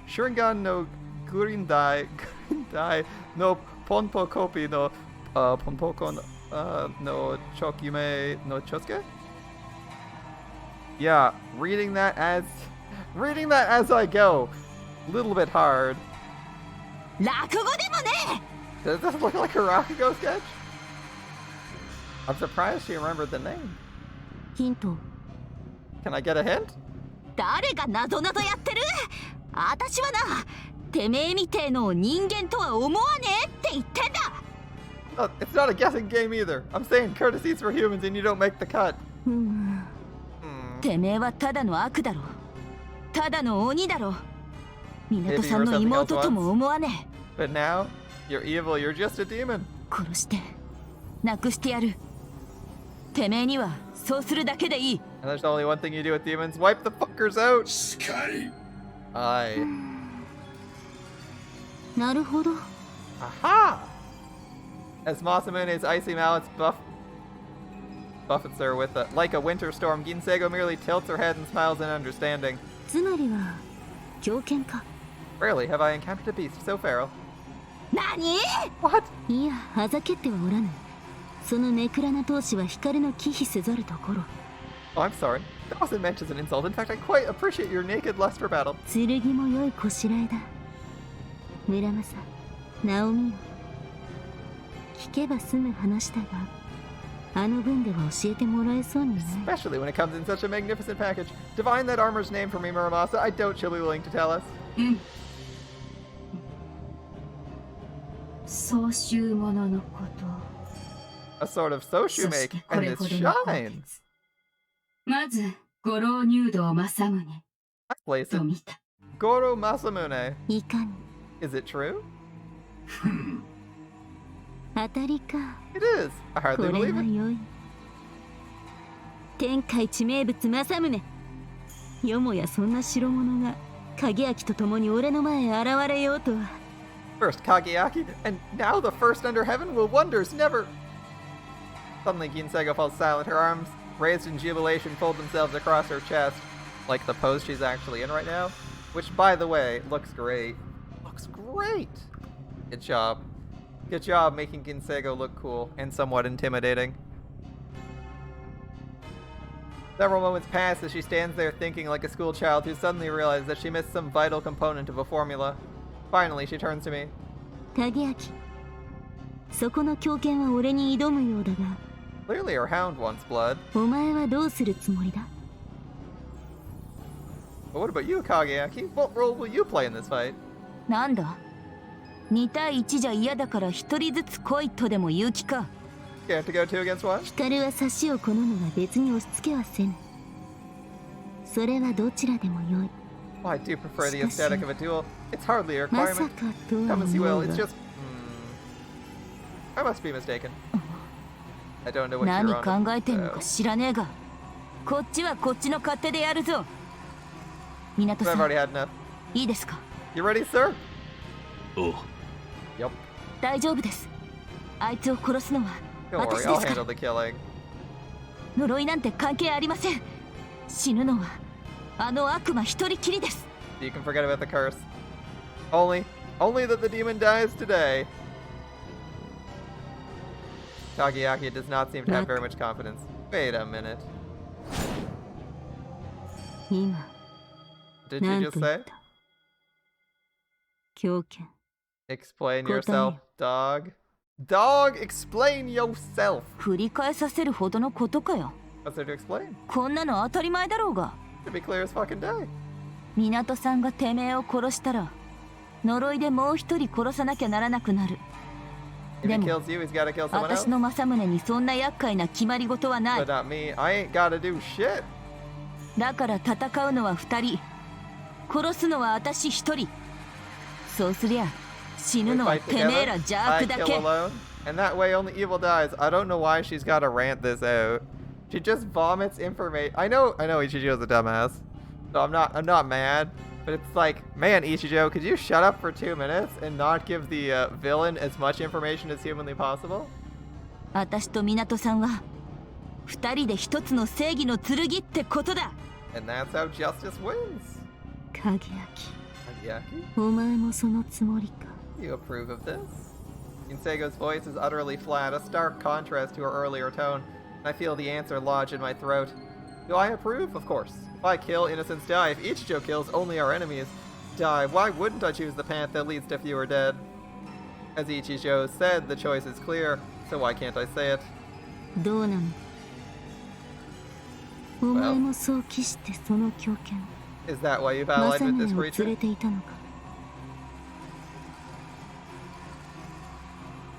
Sharingan no Gurindai no Ponpo Kopi no Ponpoko no Chokyume no Chosuke? Yeah, reading that as I go. A little bit hard. 落語でもね。 Does this look like a Rakugo sketch? I'm surprised she remembered the name. ヒント。 Can I get a hint? 誰がなぞなぞやってる。あたしはな、てめえみてえの人間とは思わねえって言ってんだ。Oh, it's not a guessing game either. I'm saying courtesies for humans and you don't make the cut. てめえはただの悪だろ。ただの鬼だろ。港さんの妹とも思わねえ。 But now, you're evil, you're just a demon. 殺してなくしてやる。てめえにはそうするだけでいい。 And there's only one thing you do with demons: wipe the fuckers out. Sky. Aye. なるほど。 Aha! As Masamune's icy mallets buffets her with like a winter storm, Ginseigo merely tilts her head and smiles in understanding. つまりは狂犬か。 Rarely have I encountered a beast so feral. 何？ What? いや、あざけってはおらぬ。そのネクラな闘志は光の忌避せざるところ。 Oh, I'm sorry. That wasn't meant as an insult. In fact, I quite appreciate your naked lust for battle. 剣も良いこしらえだ。村正、ナオミよ。聞けば済む話だが、あの分では教えてもらえそうにない。 Especially when it comes in such a magnificent package. Divine that armor's name for me, Muramasa. I doubt she'll be willing to tell us. 総集物のこと。 A sort of Soshu そし make, てこ and れ this ほどの shine. まず五郎入道正宗 Let's place と it. 見た。 Goro Masamune. いかに。 Is it true? 当たりか。 It is. I こ hardly れ believe は it. 良い。天下一名物正宗。よもやそんな代物が影明と共に俺の前へ現れようとは。 First Kageaki, and now the first under heaven will wonders never. Suddenly, Ginseigo falls silent. Her arms, raised in jubilation, fold themselves across her chest, like the pose she's actually in right now. Which, by the way, looks great. Looks great! Good job. Good job making Ginseigo look cool and somewhat intimidating. Several moments pass as she stands there thinking like a schoolchild who suddenly realizes that she missed some vital component of a formula. Finally, she turns to me. 影明、そこの狂犬は俺に挑むようだが、 Clearly her hound wants blood. お前はどうするつもりだ？ But what about you, Kageaki? What role will you play in this fight? なんだ、2対1じゃ嫌だから1人ずつ来いとでも言う気か。 You have to go 2 against 1? 光は差しを好むが別に押し付けはせぬ。それはどちらでもよい。 Well, I do prefer the aesthetic of a duel. It's hardly a まさ requirement. かとは Come as you 思 will, う it's が just... I must be mistaken. I don't know what 何 you're on. 考えてんのか知らねえが、こっちはこっちの勝手でやるぞ。港 I've さん、 already had enough. いいですか？ You ready, sir? おう。 Yep. 大丈夫です。あいつを殺すのは Don't 私 worry, で I'll すか handle ら。 the killing. 呪いなんて関係ありません。死ぬのはあの悪魔一人きりです。 You can forget about the curse. Only that the demon dies today. Kageaki does not seem to have very much confidence. Wait a minute. 今 Did you just say? 狂犬。 Explain 答えよ。 yourself, dog. Dog, explain yourself. 繰り返させるほどのことかよ。 What's there to explain? こんなの当たり前だろうが。 To be clear as fucking day. 港さんがてめえを殺したら呪いでもう一人殺さなきゃならなくなる。 If で he も kills you, he's gotta kill someone 私 else. の政宗にそんな厄介な決まり事はない。 But not me. I ain't gotta do shit. だから戦うのは2人、殺すのは私1人。そうすりゃ死ぬ We のは fight てめえ together. ら邪 I 悪だ kill け。 alone. And that way only evil dies. I don't know why she's gotta rant this out. She just vomits information. I know Ichijo's a dumbass. So I'm not mad. But it's like, man, Ichijo, could you shut up for 2 minutes and not give the villain as much information as humanly possible? 私と港さんは2人で一つの正義の剣ってことだ。 And that's how justice wins. 影明、 Kageaki, お前もそのつもりか。 you approve of this? Kinsego's voice is utterly flat, a stark contrast to her earlier tone. And I feel the answer lodge in my throat. Do I approve? Of course. If I kill, innocents die. If Ichijo kills, only our enemies die. Why wouldn't I choose the path that leads to fewer dead? As Ichijo said, the choice is clear, so why can't I say it? どうなの？お前もそう期してその狂犬、 Is that why you've 政 allied with 宗 this を連 creature? れていたのか。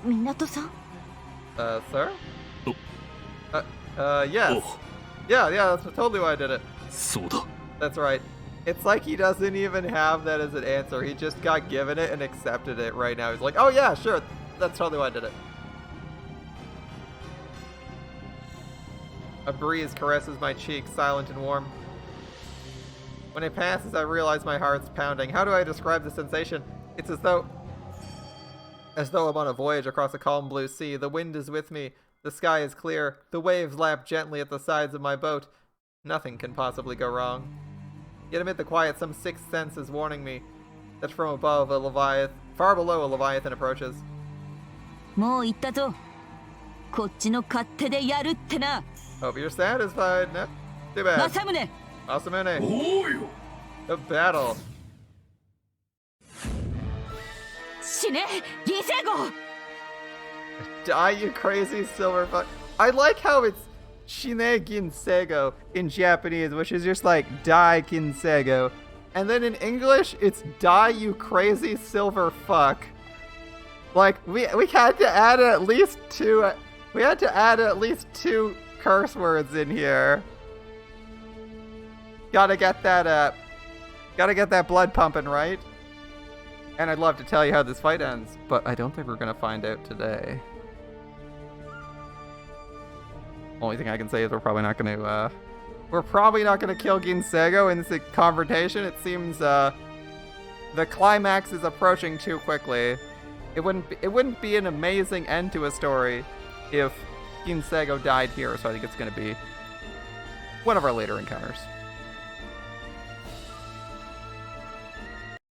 港さん？ Sir? Oh. Yes. Oh. Yeah, that's totally why I did it. そうだ。 That's right. It's like he doesn't even have that as an answer. He just got given it and accepted it right now. He's like, oh yeah, sure. That's totally why I did it. A breeze caresses my cheek, silent and warm. When it passes, I realize my heart's pounding. How do I describe the sensation? It's as though I'm on a voyage across a calm blue sea. The wind is with me. The sky is clear. The waves lap gently at the sides of my boat. Nothing can possibly go wrong. Yet amid the quiet, some sixth sense is warning me that from above far below a leviathan approaches. もう言ったぞ。こっちの勝手でやるってな。 Hope you're satisfied. No, too bad. 政宗。 Masamune. おうよ。 The battle. 死ね、銀星号。 Die, you crazy silver fuck. I like how it's Shine Ginsego in Japanese, which is just like Die Ginsego. And then in English, it's Die, you crazy silver fuck. Like, we had to add at least two. We had to add at least 2 curse words in here. Gotta get that blood pumping, right? And I'd love to tell you how this fight ends, but I don't think we're gonna find out today. Only thing I can say is we're probably not gonna kill Ginsego in this confrontation. It seems the climax is approaching too quickly. It wouldn't be an amazing end to a story if Ginsego died here, so I think it's gonna be one of our later encounters.